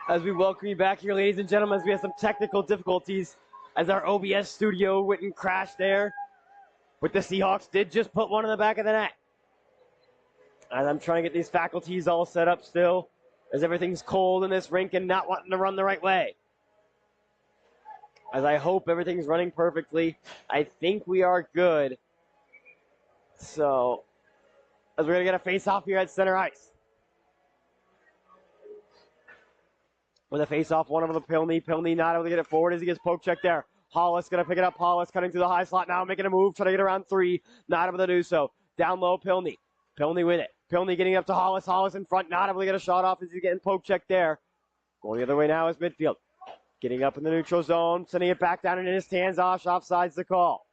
As we welcome you back here, ladies and gentlemen, as we have some technical difficulties as our OBS studio went and crashed there. But the Seahawks did just put one in the back of the net. As I'm trying to get these faculties all set up still, as everything's cold in this rink and not wanting to run the right way. As I hope everything's running perfectly. I think we are good. So, as we're going to get a face-off here at center ice. With a face-off, one over the Pilney. Pilney not able to get it forward as he gets poke check there. Hollis going to pick it up. Hollis cutting through the high slot now, making a move, trying to get around three. Not able to do so. Down low, Pilney. Pilney with it. Pilney getting up to Hollis. Hollis in front, not able to get a shot off as he's getting poke check there. Going the other way now is midfield. Getting up in the neutral zone, sending it back down, and in his hands off. Offside's the call.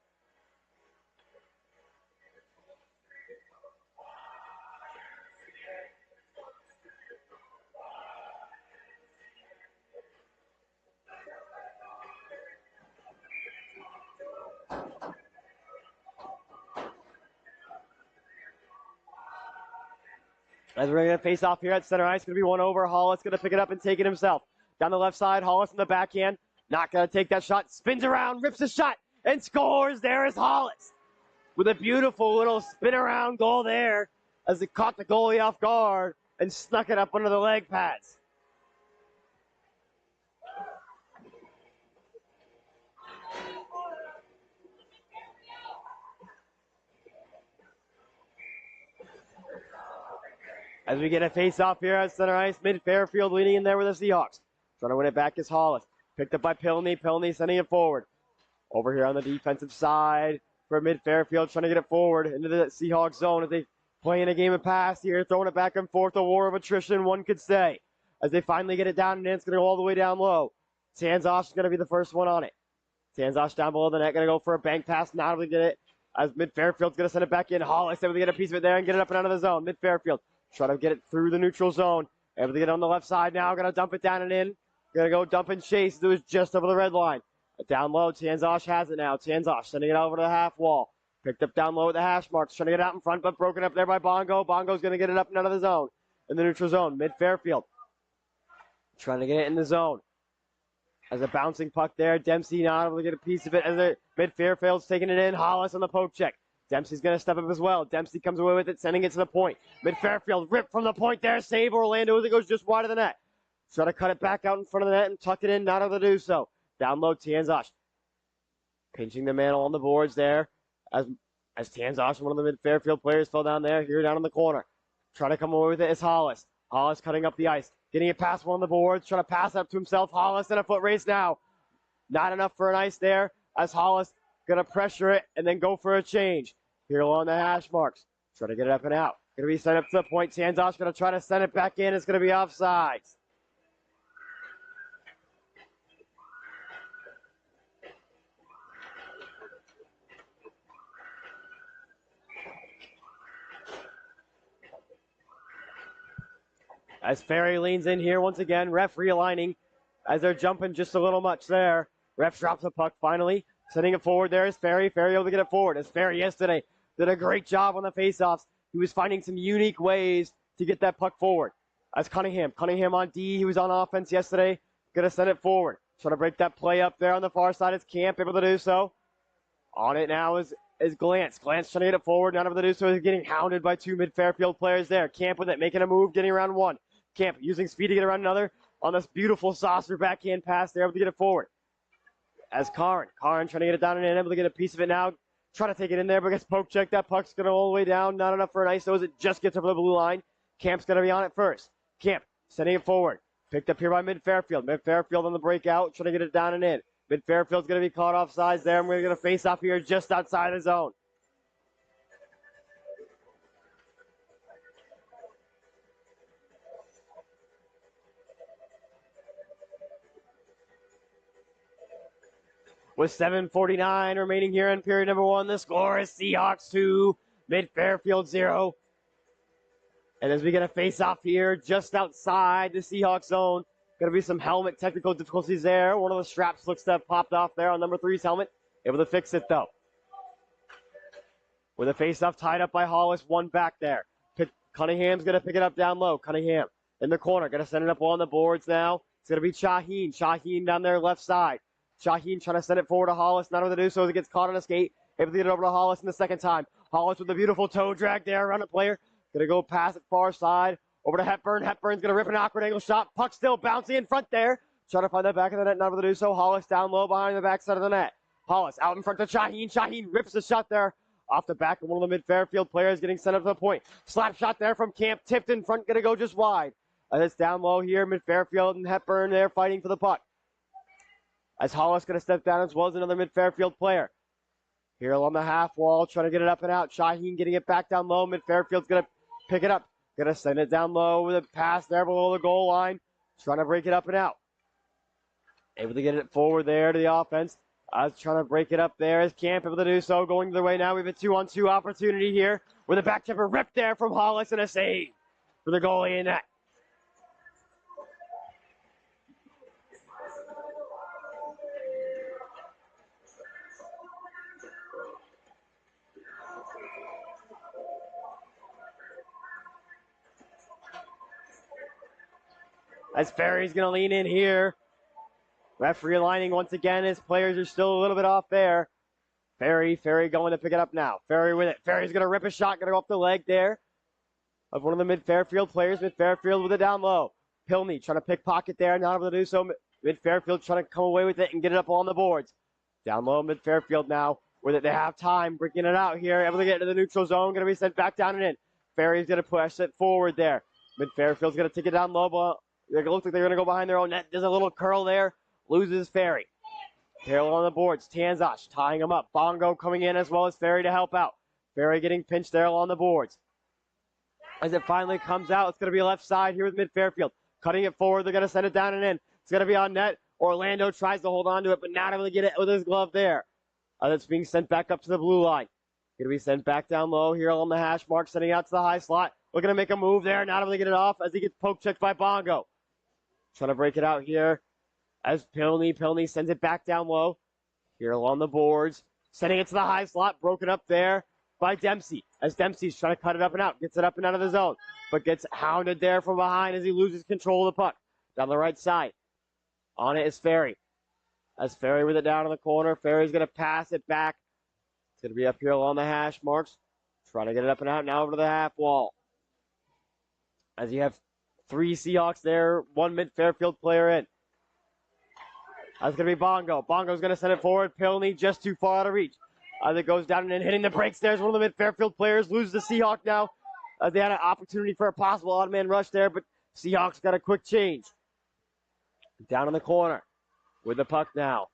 As we're going to face off here at center ice, going to be one over. Hollis going to pick it up and take it himself. Down the left side, Hollis in the backhand. Not going to take that shot. Spins around, rips a shot, and scores. There is Hollis with a beautiful little spin around goal there as it caught the goalie off guard and snuck it up under the leg pads. As we get a face-off here at center ice, mid-Fairfield leading in there with the Seahawks. Trying to win it back is Hollis. Picked up by Pilney. Pilney sending it forward. Over here on the defensive side for mid-Fairfield, trying to get it forward into the Seahawks zone as they play in a game of pass here, throwing it back and forth, a war of attrition, one could say. As they finally get it down, and it's going to go all the way down low. Tanzosh is going to be the first one on it. Tanzosh down below the net, going to go for a bank pass, not able to get it. As mid-Fairfield's going to send it back in. Hollis able to get a piece of it there and get it up and out of the zone. Mid-Fairfield. Try to get it through the neutral zone. Able to get it on the left side now. Going to dump it down and in. Going to go dump and chase. It was just over the red line. Down low, Tanzosh has it now. Tanzosh sending it over to the half wall. Picked up down low at the hash marks. Trying to get out in front, but broken up there by Bongo. Bongo's going to get it up and out of the zone. In the neutral zone. Mid-Fairfield. Trying to get it in the zone. As a bouncing puck there. Dempsey not able to get a piece of it. As mid-Fairfield's taking it in. Hollis on the poke check. Dempsey's going to step up as well. Dempsey comes away with it, sending it to the point. Mid-Fairfield ripped from the point there. Save Orlando as it goes just wide of the net. Try to cut it back out in front of the net and tuck it in. Not able to do so. Down low, Tanzosh. Pinching the man on the boards there. As Tanzosh, one of the mid-Fairfield players, fell down there. Here down in the corner. Trying to come away with it is Hollis. Hollis cutting up the ice. Getting it past one of the boards. Trying to pass up to himself. Hollis in a foot race now. Not enough for an ice there. As Hollis going to pressure it and then go for a change. Here along the hash marks. Try to get it up and out. Going to be sent up to the point. Tanzosh going to try to send it back in. It's going to be offsides. As Ferry leans in here once again. Ref realigning as they're jumping just a little much there. Ref drops the puck finally. Sending it forward there is Ferry. Ferry able to get it forward. As Ferry yesterday did a great job on the faceoffs. He was finding some unique ways to get that puck forward. As Cunningham on D. He was on offense yesterday. Going to send it forward. Trying to break that play up there on the far side. It's Camp able to do so. On it now is Glance. Glance trying to get it forward. Not able to do so. He's getting hounded by two mid-Fairfield players there. Camp with it. Making a move. Getting around one. Camp using speed to get around another. On this beautiful saucer backhand pass. They're able to get it forward. As Karin trying to get it down and in, able to get a piece of it now. Trying to take it in there, but gets poke check. That puck's going to all the way down. Not enough for an ice, though, as it just gets over the blue line. Camp's going to be on it first. Camp sending it forward. Picked up here by Mid-Fairfield. Mid-Fairfield on the breakout, trying to get it down and in. Mid-Fairfield's going to be caught off sides there, and we're going to face off here just outside the zone. With 7:49 remaining here in period number one, the score is Seahawks 2, Mid-Fairfield 0. And as we get a face-off here just outside the Seahawks zone, going to be some helmet technical difficulties there. One of the straps looks to have popped off there on number 3's helmet. Able to fix it, though. With a face-off tied up by Hollis, one back there. Cunningham's going to pick it up down low. Cunningham in the corner, going to send it up on the boards now. It's going to be Shaheen. Shaheen down there left side. Shaheen trying to send it forward to Hollis. Not able to do so as it gets caught on a skate. Able to get it over to Hollis in the second time. Hollis with a beautiful toe drag there around the player. Going to go past it far side. Over to Hepburn. Hepburn's going to rip an awkward angle shot. Puck still bouncing in front there. Trying to find the back of the net. Not able to do so. Hollis down low behind the backside of the net. Hollis out in front to Shaheen. Shaheen rips the shot there off the back of one of the mid-Fairfield players getting sent up to the point. Slap shot there from Camp. Tipped in front. Going to go just wide. As it's down low here. Mid-Fairfield and Hepburn there fighting for the puck. As Hollis going to step down as well as another mid-Fairfield player. Here along the half wall, trying to get it up and out. Shaheen getting it back down low. Mid-Fairfield's going to pick it up. Going to send it down low with a pass there below the goal line. Trying to break it up and out. Able to get it forward there to the offense. Trying to break it up there as Camp able to do so. Going the way now. We have a 2-on-2 opportunity here with a back chipper ripped there from Hollis and a save for the goalie in net. As Ferry's going to lean in here. Referee aligning once again. His players are still a little bit off there. Ferry going to pick it up now. Ferry with it. Ferry's going to rip a shot. Going to go off the leg there of one of the mid-Fairfield players. Mid-Fairfield with it down low. Pilney trying to pickpocket there. Not able to do so. Mid-Fairfield trying to come away with it and get it up on the boards. Down low, Mid-Fairfield now with it. They have time. Breaking it out here. Able to get into the neutral zone. Going to be sent back down and in. Ferry's going to push it forward there. Mid-Fairfield's going to take it down low. But it looks like they're going to go behind their own net. There's a little curl there. Loses Ferry. Taylor on the boards. Tanzosh tying him up. Bongo coming in as well as Ferry to help out. Ferry getting pinched there along the boards. As it finally comes out, it's going to be left side here with Mid-Fairfield. Cutting it forward. They're going to send it down and in. It's going to be on net. Orlando tries to hold on to it, but not able to get it with his glove there. It's being sent back up to the blue line. Going to be sent back down low here along the hash mark. Sending it out to the high slot. Looking to make a move there. Not able to get it off as he gets poke checked by Bongo. Trying to break it out here. As Pilney sends it back down low. Here along the boards. Sending it to the high slot. Broken up there by Dempsey. As Dempsey's trying to cut it up and out. Gets it up and out of the zone. But gets hounded there from behind as he loses control of the puck. Down the right side. On it is Ferry. As Ferry with it down in the corner. Ferry's going to pass it back. It's going to be up here along the hash marks. Trying to get it up and out now over to the half wall. As you have 3 Seahawks there. 1 Mid-Fairfield player in. That's going to be Bongo. Bongo's going to send it forward. Pilney just too far out of reach. As it goes down and hitting the brakes there. One of the Mid-Fairfield players loses the Seahawk now. They had an opportunity for a possible odd-man rush there, but Seahawks got a quick change. Down in the corner with the puck now.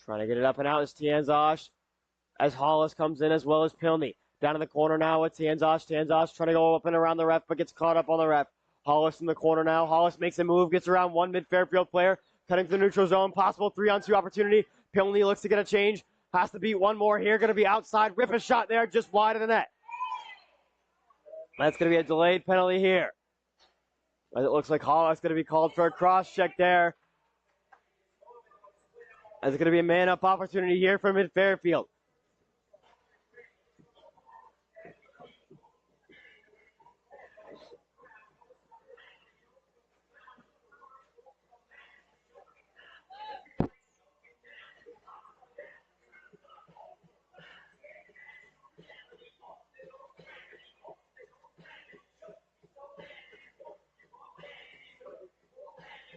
Trying to get it up and out is Tanzosh. As Hollis comes in as well as Pilney. Down in the corner now with Tanzosh. Tanzosh trying to go up and around the ref, but gets caught up on the ref. Hollis in the corner now. Hollis makes a move, gets around 1 Mid-Fairfield player. Cutting to the neutral zone. Possible 3-on-2 opportunity. Pilney looks to get a change. Has to beat one more here. Going to be outside. Rip a shot there just wide of the net. That's going to be a delayed penalty here. As it looks like Hollis going to be called for a cross check there. As it's going to be a man-up opportunity here for Mid-Fairfield.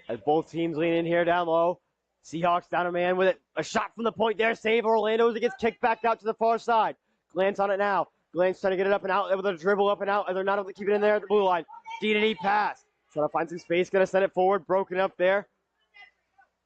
As both teams lean in here down low. Seahawks down a man with it. A shot from the point there. Save Orlando as it gets kicked back out to the far side. Glance on it now. Glance trying to get it up and out. Able to dribble up and out. And they're not able to keep it in there at the blue line. D-to-D pass. Trying to find some space. Going to send it forward. Broken up there.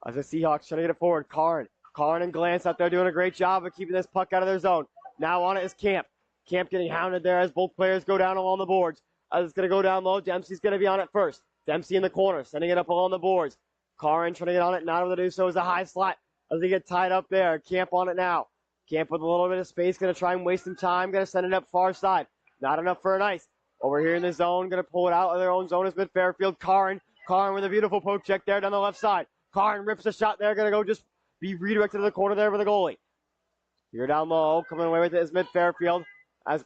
As the Seahawks trying to get it forward. Karn and Glance out there doing a great job of keeping this puck out of their zone. Now on it is Camp. Camp getting hounded there as both players go down along the boards. As it's going to go down low. Dempsey's going to be on it first. Dempsey in the corner, sending it up along the boards. Karin trying to get on it, not able to do so as a high slot as they get tied up there. Camp on it now. Camp with a little bit of space, going to try and waste some time. Going to send it up far side. Not enough for an ice. Over here in the zone, going to pull it out of their own zone is Mid-Fairfield. Karin with a beautiful poke check there down the left side. Karin rips a shot there, going to go just be redirected to the corner there for the goalie. Here down low, coming away with it is Mid-Fairfield as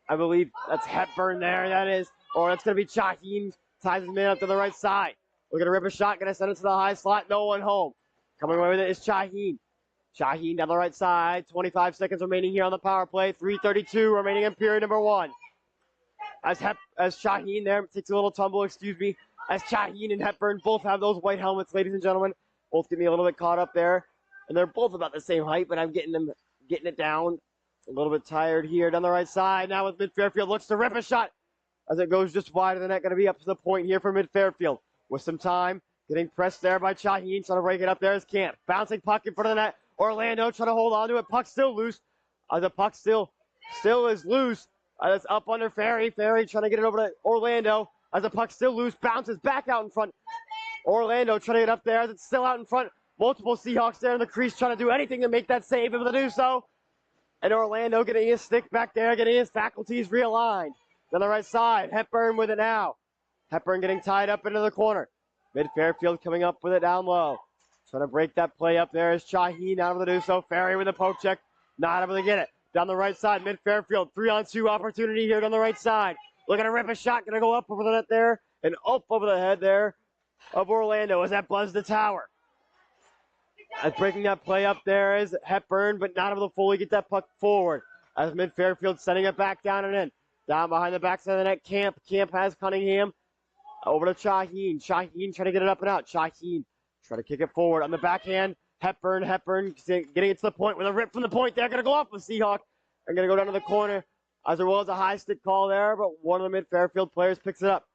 I believe that's Hepburn there, that is. Or it's going to be Shaheen ties his man up to the right side. Looking to rip a shot, gonna send it to the high slot, no one home. Coming away with it is Shaheen. Shaheen down the right side, 25 seconds remaining here on the power play, 3:32 remaining in period number 1. As Shaheen there takes a little tumble, as Shaheen and Hepburn both have those white helmets, ladies and gentlemen. Both get me a little bit caught up there. And they're both about the same height, but I'm getting it down. A little bit tired here down the right side. Now with Mid-Fairfield, looks to rip a shot as it goes just wide of the net. Going to be up to the point here for Mid-Fairfield. With some time, getting pressed there by Shaheen, trying to break it up there is Camp. Bouncing puck in front of the net. Orlando trying to hold on to it. Puck still loose. The puck still is loose. It's up under Ferry. Ferry trying to get it over to Orlando. As the puck still loose, bounces back out in front. Orlando trying to get up there as it's still out in front. Multiple Seahawks there in the crease trying to do anything to make that save, able to do so. And Orlando getting his stick back there, getting his faculties realigned. On the right side, Hepburn with it now. Hepburn getting tied up into the corner. Mid-Fairfield coming up with it down low. Trying to break that play up there is Shaheen, not able to do so. Ferry with a poke check, not able to get it. Down the right side, Mid-Fairfield, 3-on-2 opportunity here down the right side. Looking to rip a shot, going to go up over the net there and up over the head there of Orlando as that buzzed the tower. As breaking that play up there is Hepburn, but not able to fully get that puck forward. As Mid-Fairfield sending it back down and in. Down behind the backside of the net, Camp. Camp has Cunningham. Over to Shaheen. Shaheen trying to get it up and out. Shaheen trying to kick it forward on the backhand. Hepburn getting it to the point with a rip from the point there. Going to go off the Seahawk. And going to go down to the corner. As there was a high stick call there, but one of the Mid-Fairfield players picks it up.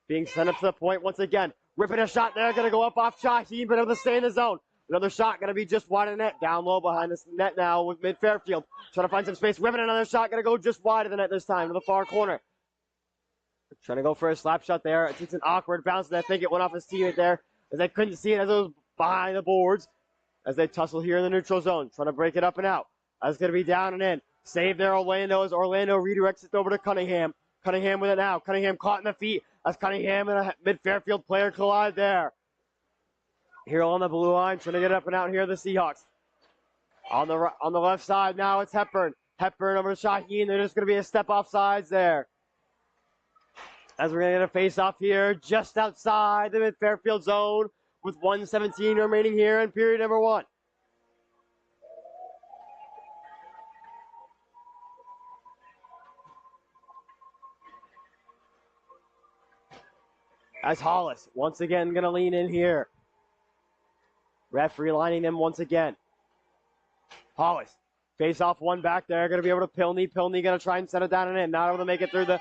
Being sent up to the point once again. Ripping a shot there. Going to go up off Shaheen, but able to stay in the zone. Another shot going to be just wide of the net. Down low behind the net now with Mid-Fairfield. Trying to find some space. Ripping another shot. Going to go just wide of the net this time to the far corner. Trying to go for a slap shot there. It takes an awkward bounce, and I think it went off his teammate there as they couldn't see it as it was behind the boards as they tussle here in the neutral zone. Trying to break it up and out. That's going to be down and in. Save there, Orlando, as Orlando redirects it over to Cunningham. Cunningham with it now. Cunningham caught in the feet as Cunningham and a Mid-Fairfield player collide there. Here on the blue line, trying to get up and out here, the Seahawks. On the left side now, it's Hepburn. Hepburn over to Shaheen. They're just going to be a step off sides there. As we're going to get a face-off here just outside the Mid-Fairfield zone with 1:17 remaining here in period number 1. As Hollis once again going to lean in here. Ref realigning them once again. Hollis, face off one back there, going to be able to Pilney. Pilney going to try and send it down and in. Not able to make it through the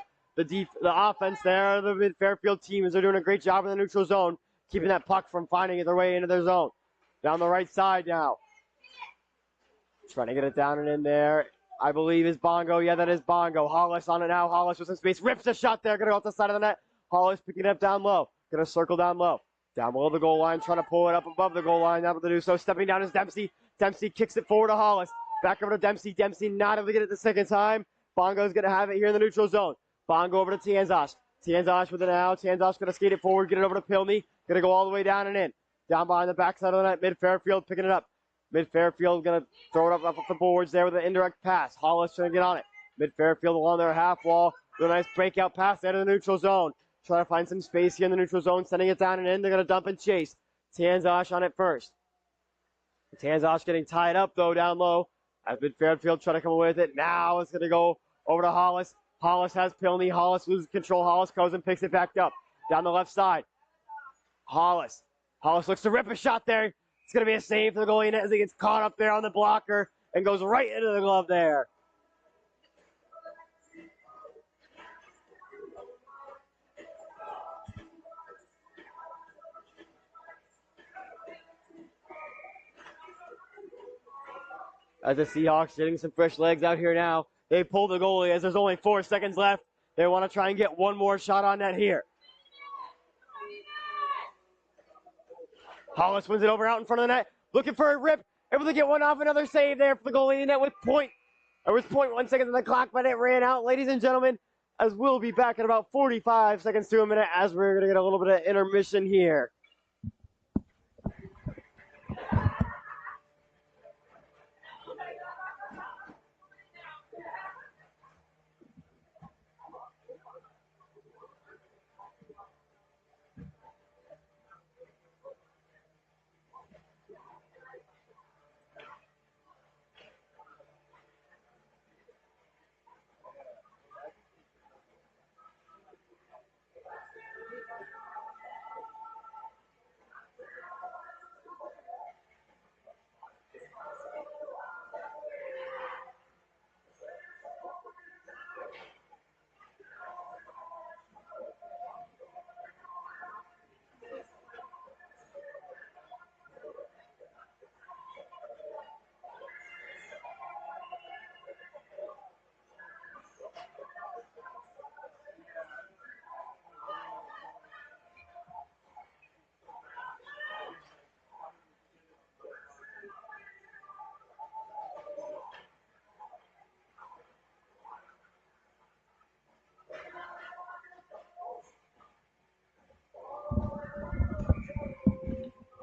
offense there. The Mid-Fairfield team is doing a great job in the neutral zone, keeping that puck from finding their way into their zone. Down the right side now. Trying to get it down and in there. I believe is Bongo. Yeah, that is Bongo. Hollis on it now. Hollis with some space. Rips a shot there. Going to go off the side of the net. Hollis picking it up down low. Going to circle down low. Down below the goal line, trying to pull it up above the goal line. Not able to do so. Stepping down is Dempsey. Dempsey kicks it forward to Hollis. Back over to Dempsey. Dempsey not able to get it the second time. Bongo's going to have it here in the neutral zone. Bongo over to Tanzosh. Tanzosh with it now. Tanzosh going to skate it forward, get it over to Pilney. Going to go all the way down and in. Down behind the backside of the net. Mid-Fairfield picking it up. Mid-Fairfield going to throw it up the boards there with an indirect pass. Hollis trying to get on it. Mid-Fairfield along their half wall with a nice breakout pass out of the neutral zone. Trying to find some space here in the neutral zone, sending it down and in. They're going to dump and chase. Tanzosh on it first. Tanzosh getting tied up, though, down low. As Mid-Fairfield trying to come away with it. Now it's going to go over to Hollis. Hollis has Pilney. Hollis loses control. Hollis goes and picks it back up. Down the left side. Hollis. Hollis looks to rip a shot there. It's going to be a save for the goalie net as he gets caught up there on the blocker and goes right into the glove there. As the Seahawks getting some fresh legs out here now. They pull the goalie as there's only 4 seconds left. They want to try and get one more shot on net here. Hollis wins it over out in front of the net. Looking for a rip. Able to get one off. Another save there for the goalie net with point. There was 0.1 seconds on the clock, but it ran out. Ladies and gentlemen, as we'll be back in about 45 seconds to a minute as we're going to get a little bit of intermission here.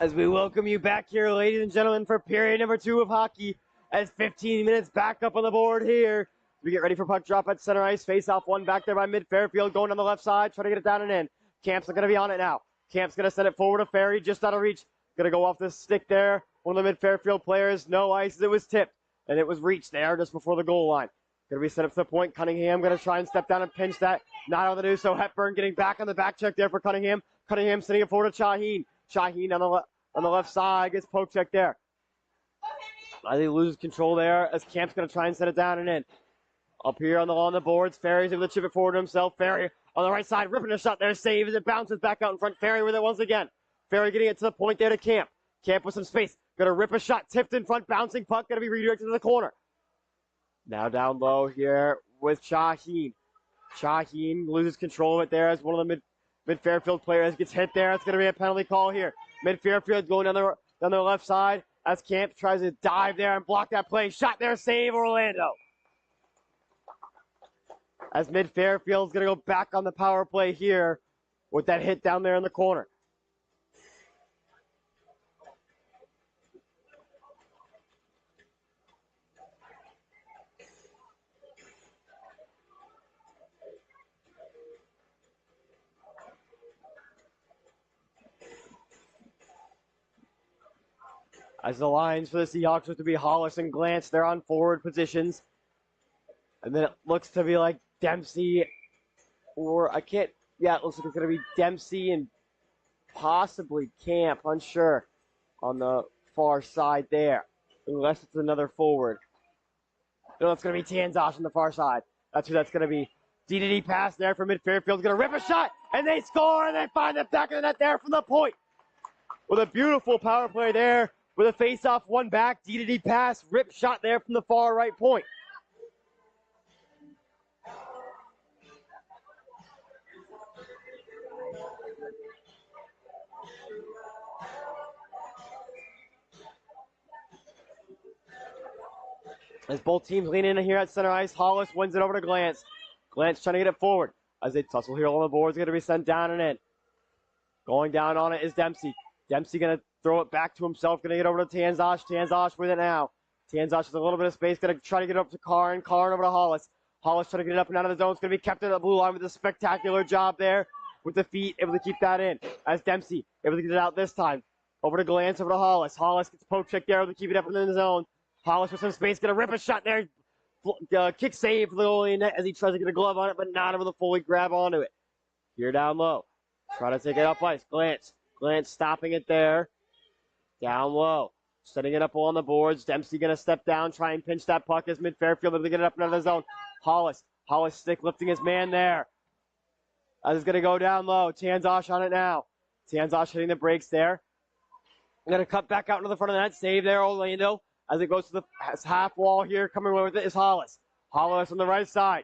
As we welcome you back here, ladies and gentlemen, for period number 2 of hockey, as 15 minutes back up on the board here. We get ready for puck drop at center ice. Face off one back there by mid-Fairfield, going on the left side, trying to get it down and in. Camp's going to be on it now. Camp's going to send it forward to Ferry, just out of reach. Going to go off the stick there. One of the mid-Fairfield players, no ice, it was tipped, and it was reached there just before the goal line. Going to be set up to the point. Cunningham going to try and step down and pinch that. Not able to do so. Hepburn getting back on the back check there for Cunningham. Cunningham sending it forward to Shaheen. Shaheen on the left side gets poke check there. I think he loses control there as Camp's going to try and set it down and in. Up here on the boards, Ferry's able to chip it forward to himself. Ferry on the right side, ripping a shot there, save as it bounces back out in front. Ferry with it once again. Ferry getting it to the point there to Camp. Camp with some space. Going to rip a shot, tipped in front, bouncing puck, going to be redirected to the corner. Now down low here with Shaheen. Shaheen loses control of it there as one of the mid-Fairfield players gets hit there. It's going to be a penalty call here. Mid-Fairfield going down the left side as Camp tries to dive there and block that play. Shot there, save Orlando. As mid-Fairfield's going to go back on the power play here with that hit down there in the corner. As the lines for the Seahawks look to be Hollis and Glantz, they're on forward positions. And then it looks to be like Dempsey, or it looks like it's going to be Dempsey and possibly Camp, unsure, on the far side there. Unless it's another forward. No, it's going to be Tanzosh on the far side. That's who that's going to be. DDD pass there for mid-Fairfield's going to rip a shot, and they score, and they find the back of the net there from the point. With a beautiful power play there. With a face-off one back, DDD pass, rip shot there from the far right point. As both teams lean in here at center ice, Hollis wins it over to Glantz. Glantz trying to get it forward. As they tussle here on the boards, going to be sent down and in. Going down on it is Dempsey. Dempsey going to throw it back to himself, going to get over to Tanzosh. Tanzosh with it now. Tanzosh has a little bit of space, going to try to get it up to Karn. Karn over to Hollis. Hollis trying to get it up and out of the zone. It's going to be kept in the blue line with a spectacular job there with the feet, able to keep that in. As Dempsey able to get it out this time. Over to Glantz, over to Hollis. Hollis gets poke check there, able to keep it up in the zone. Hollis with some space, going to rip a shot there. Kick save for the goalie net as he tries to get a glove on it, but not able to fully grab onto it. Here down low. Try to take it up ice. Glantz. Glantz stopping it there. Down low. Setting it up on the boards. Dempsey going to step down, try and pinch that puck as mid-Fairfield able to get it up and out of the zone. Hollis stick lifting his man there. As it's going to go down low. Tanzosh on it now. Tanzosh hitting the brakes there. Going to cut back out into the front of the net. Save there, Orlando. As it goes to the half wall here, coming away with it is Hollis. Hollis on the right side.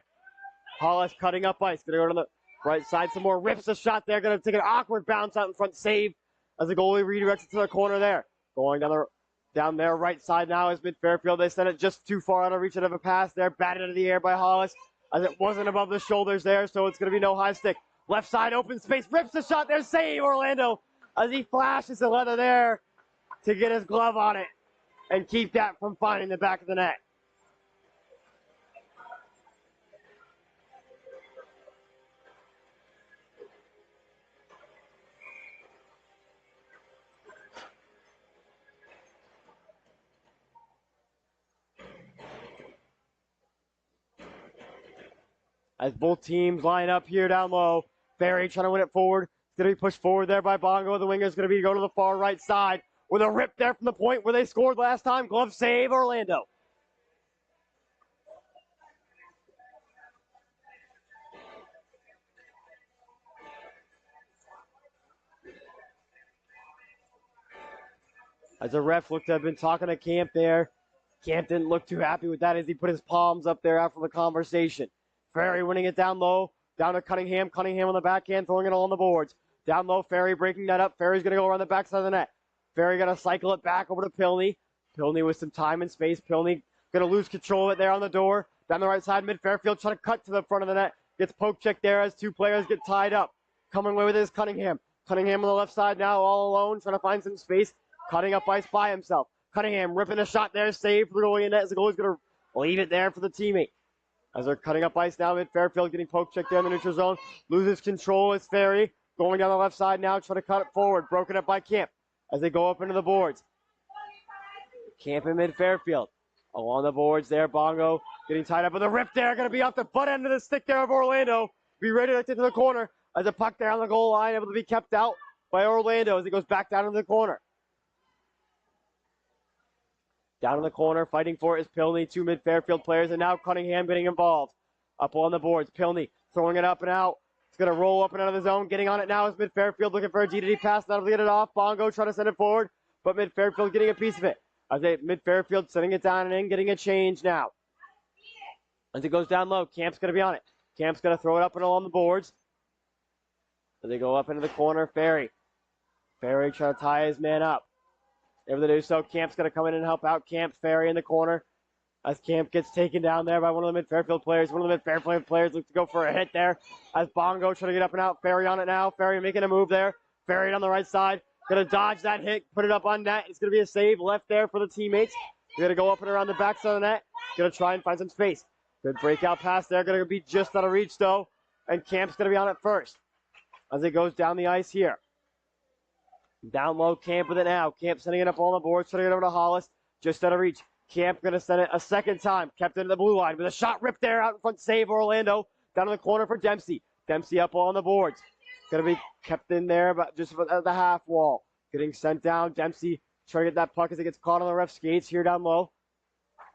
Hollis cutting up ice. Going to go to the right side some more. Rips a shot there. Going to take an awkward bounce out in front. Save as the goalie redirects it to the corner there. Going down there right side now is mid-Fairfield. They sent it just too far out of reach of a pass there. Batted into the air by Hollis as it wasn't above the shoulders there, so it's going to be no high stick. Left side open space. Rips the shot there. Save Orlando as he flashes the leather there to get his glove on it and keep that from finding the back of the net. As both teams line up here down low, Ferry trying to win it forward. It's going to be pushed forward there by Bongo. The winger is going to go to the far right side with a rip there from the point where they scored last time. Glove save, Orlando. As the ref looked to have been talking to Camp there. Camp didn't look too happy with that as he put his palms up there after the conversation. Ferry winning it down low. Down to Cunningham. Cunningham on the backhand, throwing it all on the boards. Down low, Ferry breaking that up. Ferry's going to go around the backside of the net. Ferry going to cycle it back over to Pilney. Pilney with some time and space. Pilney going to lose control of it there on the door. Down the right side, mid-Fairfield trying to cut to the front of the net. Gets poke check there as two players get tied up. Coming away with it is Cunningham. Cunningham on the left side now, all alone, trying to find some space. Cutting up ice by himself. Cunningham ripping a shot there, save for the goalie net as the goalie's going to leave it there for the teammate. As they're cutting up ice now, Mid-Fairfield getting poke checked there in the neutral zone. Loses control as Ferry going down the left side now, trying to cut it forward. Broken up by Camp as they go up into the boards. Camp in Mid-Fairfield. Along the boards there, Bongo getting tied up with a rip there. Going to be off the butt end of the stick there of Orlando. Be ready to get to the corner as a puck there on the goal line, able to be kept out by Orlando as it goes back down into the corner. Down in the corner, fighting for it is Pilney. Two Mid-Fairfield players, and now Cunningham getting involved. Up on the boards, Pilney throwing it up and out. It's going to roll up and out of the zone. Getting on it now is Mid-Fairfield looking for a D-to-D pass. That'll get it off. Bongo trying to send it forward, but Mid-Fairfield getting a piece of it. As Mid-Fairfield sending it down and in, getting a change now. As it goes down low, Camp's going to be on it. Camp's going to throw it up and along the boards. As they go up into the corner, Ferry trying to tie his man up. Able to do so. Camp's going to come in and help out. Camp, Ferry in the corner. As Camp gets taken down there by one of the Mid-Fairfield players. One of the Mid-Fairfield players looks to go for a hit there. As Bongo trying to get up and out. Ferry on it now. Ferry making a move there. Ferry on the right side. Going to dodge that hit. Put it up on net. It's going to be a save left there for the teammates. They're going to go up and around the backside of the net. Going to try and find some space. Good breakout pass there. Going to be just out of reach though. And Camp's going to be on it first. As it goes down the ice here. Down low, Camp with it now. Camp sending it up on the board, sending it over to Hollis. Just out of reach. Camp going to send it a second time. Kept into the blue line with a shot ripped there out in front. Save Orlando. Down in the corner for Dempsey. Dempsey up on the boards. Going to be kept in there, but just at the half wall. Getting sent down. Dempsey trying to get that puck as it gets caught on the ref skates here down low.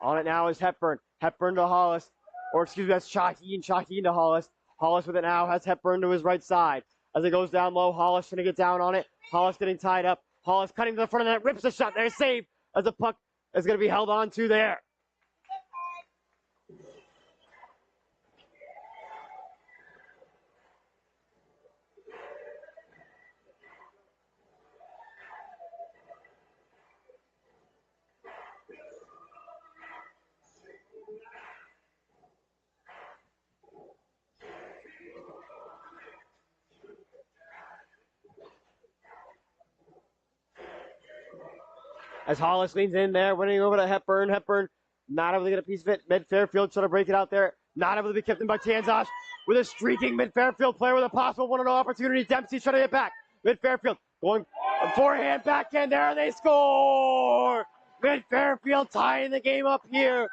On it now is Hepburn. Hepburn to Hollis. Or excuse me, that's Shaheen. Shaheen to Hollis. Hollis with it now has Hepburn to his right side. As it goes down low, Hollis trying to get down on it. Hollis getting tied up. Hollis cutting to the front of the net, rips a shot there, save as the puck is going to be held on to there. As Hollis leans in there, winning over to Hepburn. Hepburn not able to get a piece of it. Mid-Fairfield trying to break it out there. Not able to be kept in by Tanzas with a streaking Mid-Fairfield player with a possible 1-0 opportunity. Dempsey trying to get back. Mid-Fairfield going forehand, backhand there, and they score! Mid-Fairfield tying the game up here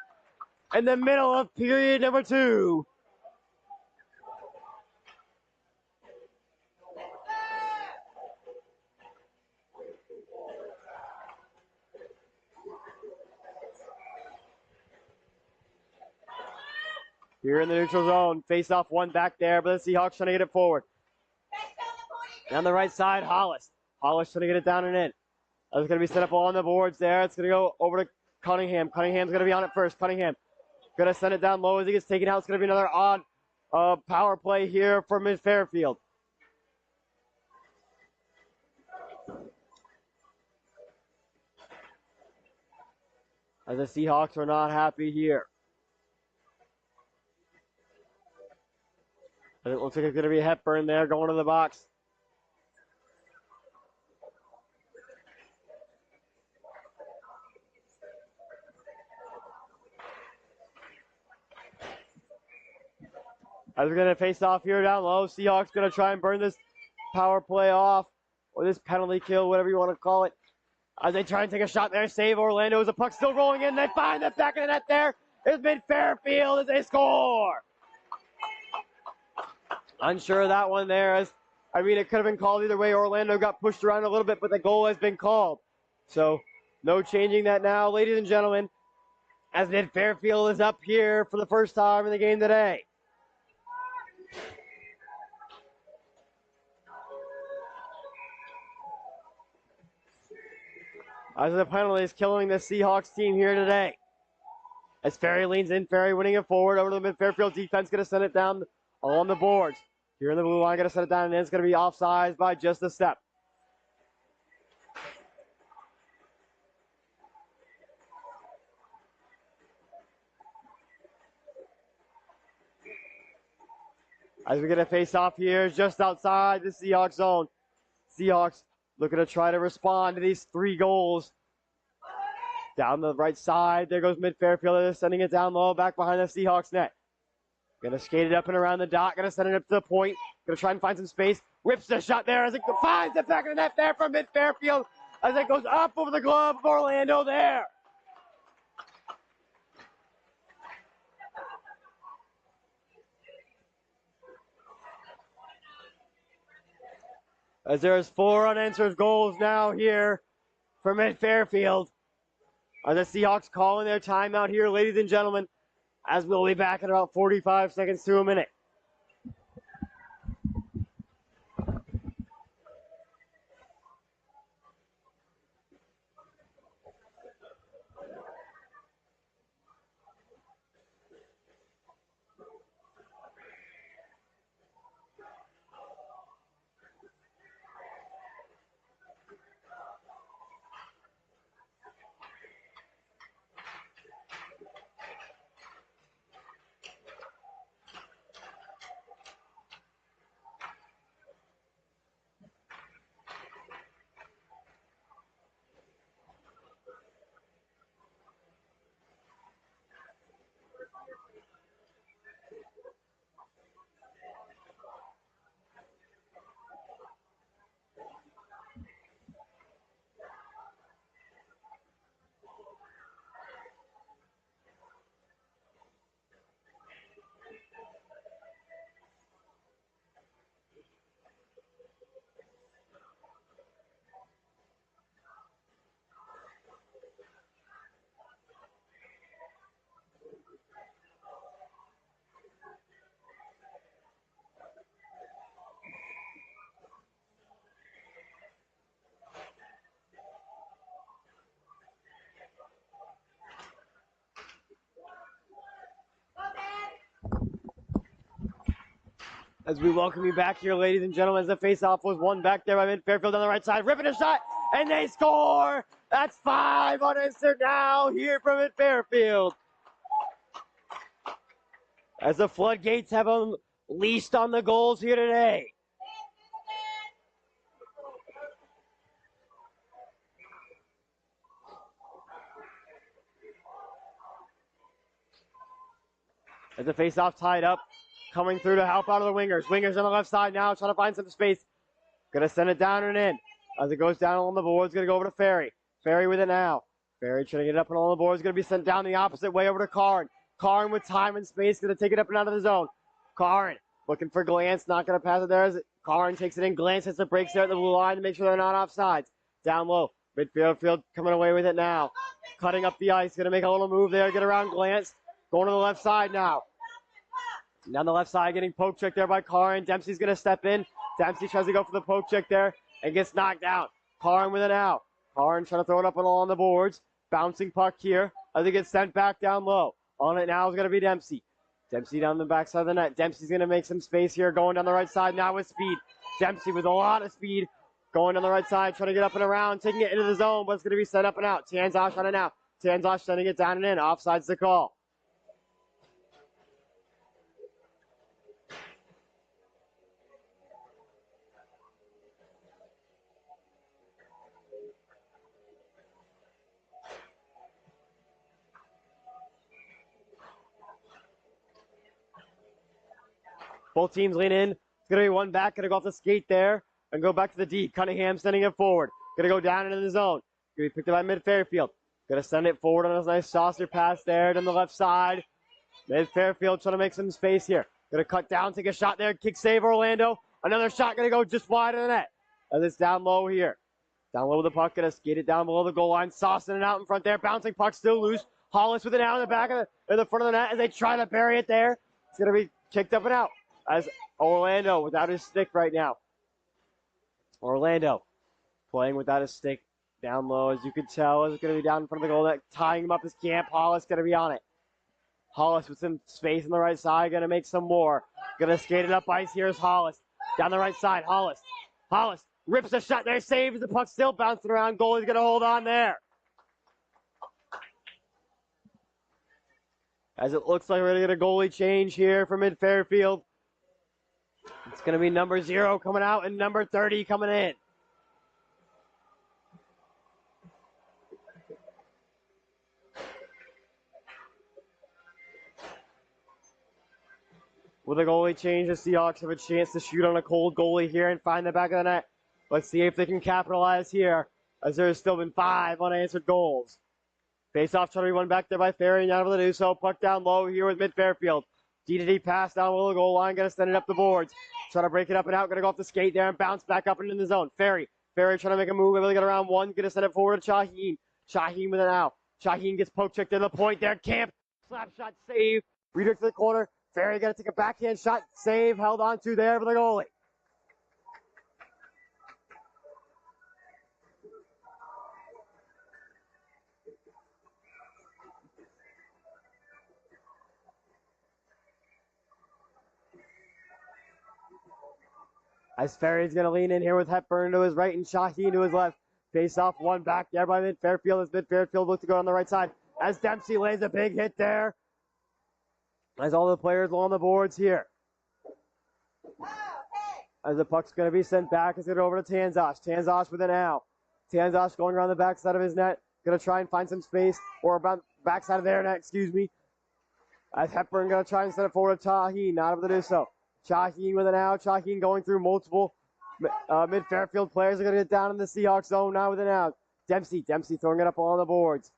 in the middle of period number 2. Here in the neutral zone, face off one back there, but the Seahawks trying to get it forward. On the right side, Hollis. Hollis trying to get it down and in. It's going to be set up on the boards there. It's going to go over to Cunningham. Cunningham's going to be on it first. Cunningham going to send it down low as he gets taken out. It's going to be another odd power play here for Mid-Fairfield. As the Seahawks are not happy here. And it looks like it's going to be Hepburn there going to the box. As we're going to face off here down low, Seahawks going to try and burn this power play off, or this penalty kill, whatever you want to call it. As they try and take a shot there, save Orlando as the puck still rolling in. They find the back of the net there. It's Mid-Fairfield as they score. Unsure of that one there. It could have been called either way. Orlando got pushed around a little bit, but the goal has been called. So, no changing that now, ladies and gentlemen, as Mid-Fairfield is up here for the first time in the game today. As the penalty is killing the Seahawks team here today. As Ferry leans in, Ferry winning it forward over to the Mid-Fairfield defense, going to send it down on the boards. Here in the blue line, going to set it down, and it's going to be offsides by just a step. As we get a face-off here, just outside the Seahawks zone. Seahawks looking to try to respond to these 3 goals. Down the right side, there goes mid-Fairfield, sending it down low, back behind the Seahawks net. Gonna skate it up and around the dot, gonna send it up to the point, gonna try and find some space, rips the shot there as it finds the back of the net there from mid-Fairfield, as it goes up over the glove of Orlando there. As there's 4 unanswered goals now here for mid-Fairfield. As the Seahawks calling their timeout here, ladies and gentlemen, as we'll be back in about 45 seconds to a minute. As we welcome you back here, ladies and gentlemen, as the faceoff was won back there by mid-Fairfield on the right side, ripping a shot, and they score! That's 5 unanswered now here from mid-Fairfield. As the floodgates have unleashed on the goals here today. As the faceoff tied up, coming through to help out of the wingers. Wingers on the left side now, trying to find some space. Gonna send it down and in. As it goes down along the boards, gonna go over to Ferry. Ferry with it now. Ferry trying to get it up and along the boards, gonna be sent down the opposite way over to Karin. Karin with time and space, gonna take it up and out of the zone. Karin looking for Glance, not gonna pass it there. As Karin takes it in, Glance hits the brakes there at the blue line to make sure they're not offsides. Down low, midfield coming away with it now. Cutting up the ice, gonna make a little move there, get around Glance. Going to the left side now. Down the left side, getting poke check there by Karin. Dempsey's going to step in. Dempsey tries to go for the poke check there and gets knocked out. Karin with it now. Karin trying to throw it up and along the boards. Bouncing puck here as it gets sent back down low. On it now is going to be Dempsey. Dempsey down the backside of the net. Dempsey's going to make some space here, going down the right side now with speed. Dempsey with a lot of speed, going down the right side, trying to get up and around, taking it into the zone, but it's going to be set up and out. Tanzosh on it now. Tanzosh sending it down and in. Offside's the call. Both teams lean in. It's going to be one back. Going to go off the skate there and go back to the D. Cunningham sending it forward. Going to go down into the zone. Going to be picked up by mid-Fairfield. Going to send it forward on a nice saucer pass there down the left side. Mid-Fairfield trying to make some space here. Going to cut down, take a shot there. Kick save Orlando. Another shot going to go just wide of the net. As it's down low here. Down low with the puck. Going to skate it down below the goal line. Saucing it out in front there. Bouncing puck still loose. Hollis with it out in the back of in the front of the net as they try to bury it there. It's going to be kicked up and out. As Orlando without his stick right now. Orlando playing without his stick down low, as you can tell, is going to be down in front of the goal net, tying him up as Camp. Hollis going to be on it. Hollis with some space on the right side, going to make some more. Going to skate it up ice. Here's Hollis. Down the right side, Hollis. Hollis rips a shot there, saves the puck, still bouncing around. Goalie's going to hold on there. As it looks like we're going to get a goalie change here for mid-Fairfield. It's going to be number 0 coming out and number 30 coming in. With a goalie change, the Seahawks have a chance to shoot on a cold goalie here and find the back of the net. Let's see if they can capitalize here, as there's still been 5 unanswered goals. Face-off trying to be won back there by Ferry, not able to do so. Puck down low here with mid-Fairfield. D-to-D pass down below the goal line, going to send it up the boards. Trying to break it up and out, going to go off the skate there and bounce back up into the zone. Ferry trying to make a move, able to get around one, going to send it forward to Shaheen. Shaheen with it now. Shaheen gets poke checked to the point there. Camp, slap shot, save. Redirect to the corner. Ferry got to take a backhand shot, save, held on to there for the goalie. As Ferry's going to lean in here with Hepburn to his right and Shaheen to his left. Face off one back there by mid-Fairfield as mid-Fairfield looks to go on the right side. As Dempsey lays a big hit there. As all the players along the boards here. As the puck's going to be sent back, it's going to go over to Tanzas. Tanzas with it now. Tanzas going around the backside of his net. Going to try and find some space, or about backside of their net, excuse me. As Hepburn going to try and send it forward to Shaheen, not able to do so. Shaheen with it now. Shaheen going through multiple mid-Fairfield players. Are going to get down in the Seahawks zone now with it now. Dempsey throwing it up on the boards.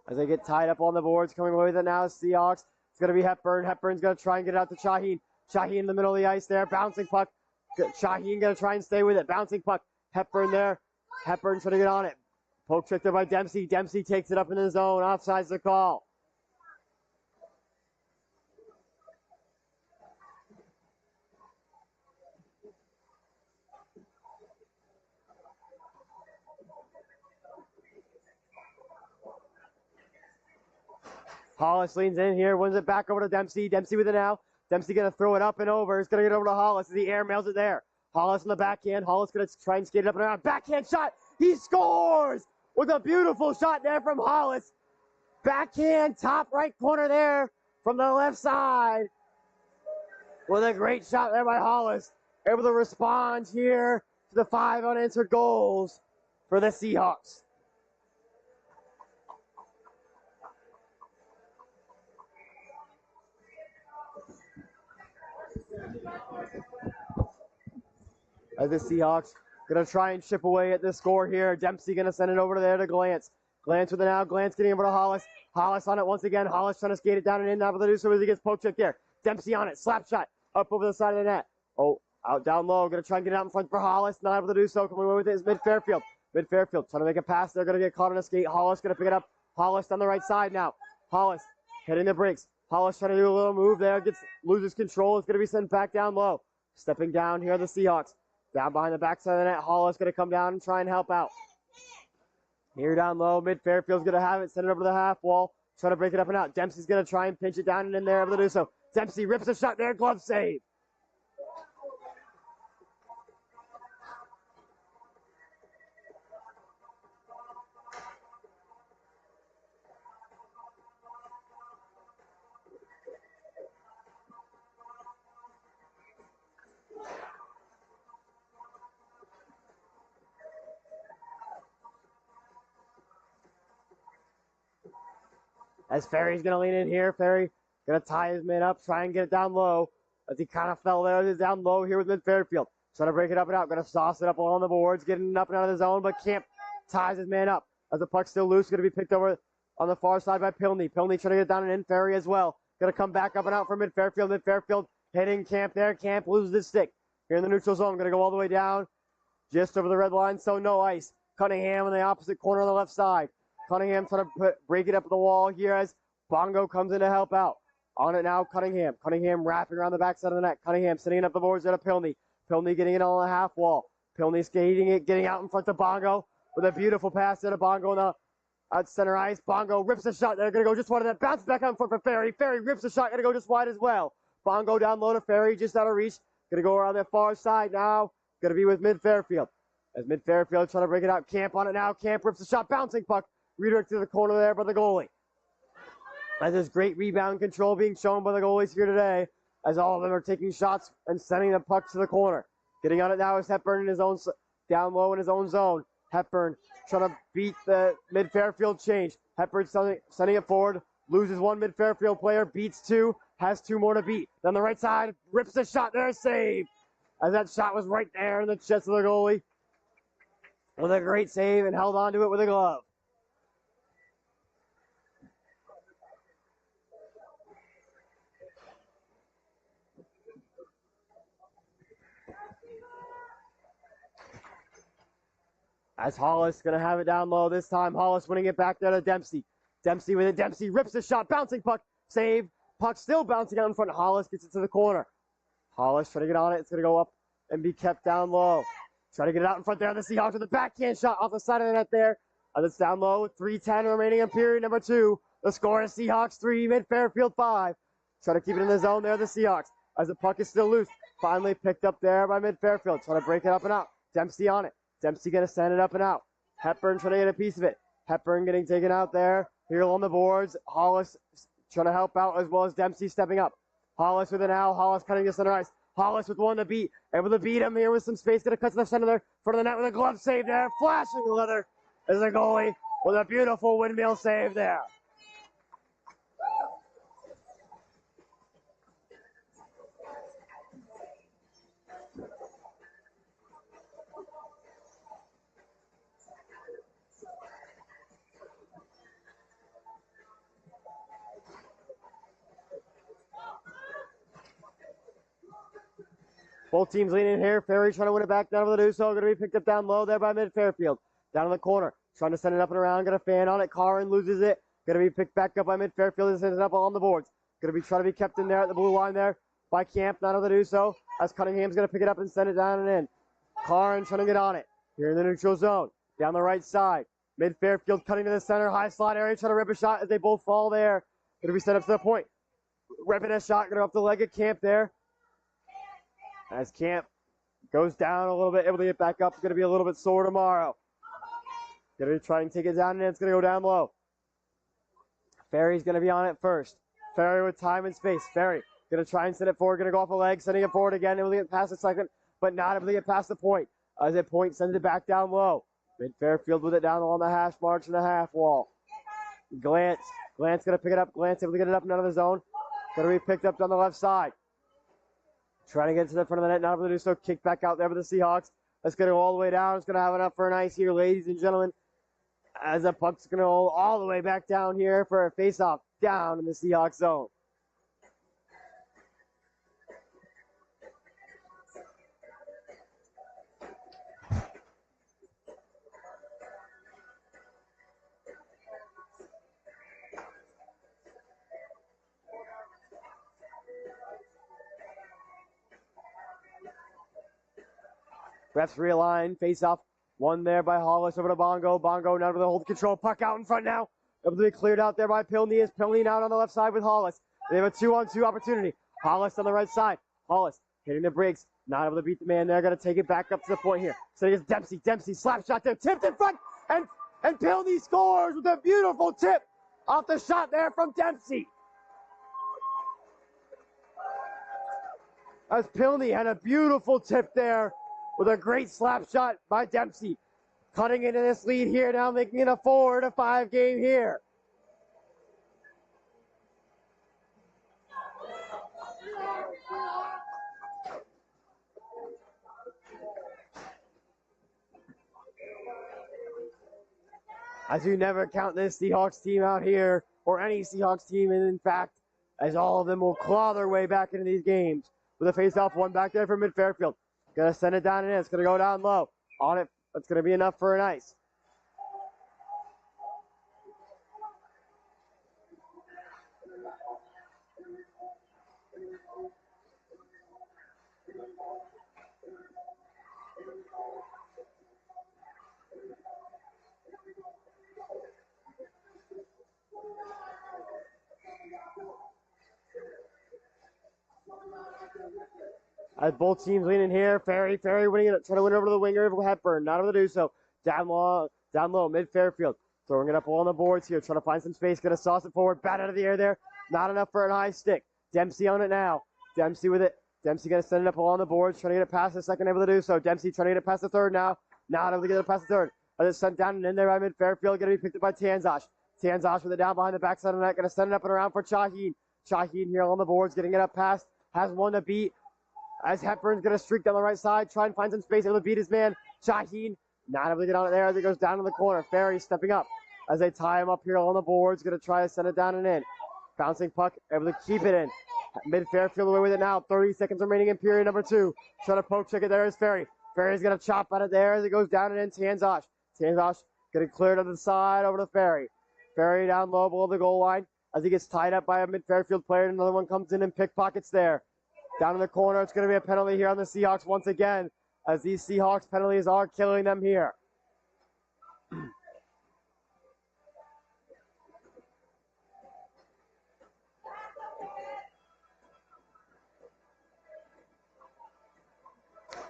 As they get tied up on the boards, coming away with it now, Seahawks. It's going to be Hepburn. Hepburn's going to try and get it out to Shaheen. Shaheen in the middle of the ice there. Bouncing puck. Shaheen going to try and stay with it. Bouncing puck. Hepburn there. Hepburn trying to get on it. Poke check there by Dempsey. Dempsey takes it up in the zone. Offside's the call. Hollis leans in here, wins it back over to Dempsey. Dempsey with it now. Dempsey going to throw it up and over. It's going to get over to Hollis as the air mails it there. Hollis on the backhand. Hollis going to try and skate it up and around. Backhand shot. He scores with a beautiful shot there from Hollis. Backhand, top right corner there from the left side. With a great shot there by Hollis. Able to respond here to the 5 unanswered goals for the Seahawks. As the Seahawks going to try and chip away at the score here. Dempsey going to send it over to there to Glance. Glance with it now. Glance getting over to Hollis. Hollis on it once again. Hollis trying to skate it down and in. Not able to do so as he gets poke check there. Dempsey on it. Slap shot up over the side of the net. Oh, out down low. Going to try and get it out in front for Hollis. Not able to do so. Coming away with it is mid-Fairfield. Mid-Fairfield trying to make a pass. They're going to get caught on a skate. Hollis going to pick it up. Hollis on the right side now. Hollis hitting the brakes. Hollis trying to do a little move there. Loses control. It's going to be sent back down low. Stepping down here are the Seahawks. Down behind the backside of the net, Hollis going to come down and try and help out. Here down low, mid-Fairfield's going to have it, send it over to the half wall, try to break it up and out. Dempsey's going to try and pinch it down and in there, able to do so. Dempsey rips a shot there, glove save. As Ferry's going to lean in here. Ferry going to tie his man up, try and get it down low. As he kind of fell there, he's down low here with mid-Fairfield. Trying to break it up and out. Going to sauce it up along the boards, getting it up and out of the zone, but Camp ties his man up. As the puck's still loose, going to be picked over on the far side by Pilney. Pilney trying to get it down and in. Ferry as well. Going to come back up and out for mid-Fairfield. Mid-Fairfield hitting Camp there. Camp loses his stick. Here in the neutral zone. Going to go all the way down just over the red line, so no ice. Cunningham in the opposite corner on the left side. Cunningham trying to break it up the wall here as Bongo comes in to help out. On it now, Cunningham. Cunningham wrapping around the backside of the net. Cunningham sitting up the boards at a Pilney. Pilney getting it on the half wall. Pilney skating it, getting out in front of Bongo with a beautiful pass to Bongo on the out center ice. Bongo rips a shot. They're going to go just wide of that. Bounces back out in front for Ferry. Ferry rips a shot. Going to go just wide as well. Bongo down low to Ferry, just out of reach. Going to go around that far side now. Going to be with mid-Fairfield. As mid-Fairfield trying to break it out. Camp on it now. Camp rips a shot. Bouncing puck. Redirect to the corner there by the goalie. As there's great rebound control being shown by the goalies here today, as all of them are taking shots and sending the puck to the corner. Getting on it now is Hepburn in his own, down low in his own zone. Hepburn trying to beat the mid-Fairfield change. Hepburn sending it forward. loses one mid-Fairfield player, beats two, has two more to beat. Down the right side, rips the shot there, save. As that shot was right there in the chest of the goalie. With a great save and held onto it with a glove. As Hollis going to have it down low this time. Hollis winning it back there to Dempsey. Dempsey with it. Dempsey rips the shot. Bouncing puck. Save. Puck still bouncing out in front. Hollis gets it to the corner. Hollis trying to get on it. It's going to go up and be kept down low. Trying to get it out in front there. The Seahawks with a backhand shot off the side of the net there. And it's down low. 3:10 remaining in period number 2. The score is Seahawks 3, mid-Fairfield 5. Trying to keep it in the zone there, the Seahawks. As the puck is still loose. Finally picked up there by mid-Fairfield. Trying to break it up and out. Dempsey on it. Dempsey going to send it up and out. Hepburn trying to get a piece of it. Hepburn getting taken out there. Here on the boards. Hollis trying to help out as well as Dempsey stepping up. Hollis with it now. Hollis cutting to center ice. Hollis with one to beat. Able to beat him here with some space. Going to cut to the center there. Front of the net with a glove save there. Flashing the leather as a goalie with a beautiful windmill save there. Both teams leaning here. Ferry trying to win it back down to the Duso. Going to be picked up down low there by mid-Fairfield. Down in the corner. Trying to send it up and around. Got a fan on it. Karin loses it. Going to be picked back up by mid-Fairfield and sends it up on the boards. Going to be trying to be kept in there at the blue line there by Camp. Down to the Duso. As Cunningham's going to pick it up and send it down and in. Karin trying to get on it. Here in the neutral zone. Down the right side. Mid-Fairfield cutting to the center. High slot area. Trying to rip a shot as they both fall there. Going to be set up to the point. Ripping a shot. Going to go up the leg of Camp there. As Camp goes down a little bit, able to get back up. It's going to be a little bit sore tomorrow. Going to try and take it down, and it's going to go down low. Ferry's going to be on it first. Ferry with time and space. Ferry going to try and send it forward. Going to go off a leg, sending it forward again. Able to get past the second, but not able to get past the point. As it point sends it back down low. Mid-Fairfield with it down along the hash marks and the half wall. Glantz going to pick it up. Glantz able to get it up and out of the zone. Going to be picked up down the left side. Trying to get to the front of the net, not able to do so. Kick back out there for the Seahawks. That's going to go all the way down. It's going to have enough for an ice here, ladies and gentlemen. As the puck's going to go all the way back down here for a face-off down in the Seahawks zone. Refs realign, face off, one there by Hollis over to Bongo. Bongo now to the hold control, puck out in front now. Able to be cleared out there by Pilney. Is Pilney out on the left side with Hollis. They have a 2-on-2 opportunity. Hollis on the right side. Hollis hitting the brakes, not able to beat the man there. Got to take it back up to the point here. So here's Dempsey. Dempsey slap shot there, tipped in front, and Pilney scores with a beautiful tip off the shot there from Dempsey. As Pilney had a beautiful tip there, with a great slap shot by Dempsey. Cutting into this lead here now, making it a 4-5 game here. As you never count this Seahawks team out here, or any Seahawks team, and in fact, as all of them will claw their way back into these games. With a face-off one back there from mid-Fairfield. Going to send it down and in. It's going to go down low. On it, it's going to be enough for an ice. As both teams leaning here, Ferry winning it, trying to win over to the winger, Hepburn, not able to do so. Down low, mid-Fairfield, throwing it up along the boards here, trying to find some space, going to sauce it forward, bat out of the air there, not enough for a high stick. Dempsey on it now, Dempsey with it, Dempsey going to send it up along the boards, trying to get it past the second, able to do so. Dempsey trying to get it past the third now, not able to get it past the third. As it's sent down and in there by mid-Fairfield, going to be picked up by Tanzosh. Tanzosh with it down behind the backside of the net. Going to send it up and around for Shaheen. Shaheen here on the boards, getting it up past. Has one to beat. As Hepburn's going to streak down the right side. Try and find some space. Able to beat his man. Shaheen not able to get on it there as it goes down to the corner. Ferry stepping up as they tie him up here on the boards. Going to try to send it down and in. Bouncing puck, able to keep it in. Mid-Fairfield away with it now. 30 seconds remaining in period number 2. Trying to poke check it there is Ferry. Ferry's going to chop at it there as it goes down and in. Tanzosh. Tanzosh getting cleared to the side over to Ferry. Ferry down low below the goal line as he gets tied up by a Mid-Fairfield player. Another one comes in and pickpockets there. Down in the corner, it's going to be a penalty here on the Seahawks once again, as these Seahawks penalties are killing them here.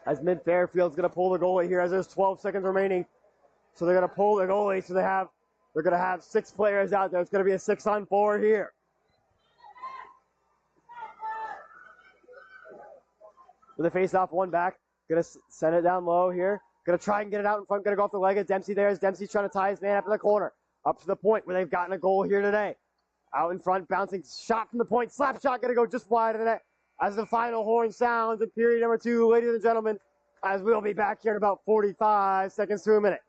As Mid-Fairfield's going to pull the goalie here as there's 12 seconds remaining. So they're going to pull the goalie, so they're going to have 6 players out there. It's going to be a 6-on-4 here. With a face-off, one back. Going to send it down low here. Going to try and get it out in front. Going to go off the leg of Dempsey there as Dempsey's trying to tie his man up in the corner. Up to the point where they've gotten a goal here today. Out in front, bouncing shot from the point. Slap shot going to go just wide of the net. As the final horn sounds in period number 2, ladies and gentlemen, as we'll be back here in about 45 seconds to a minute.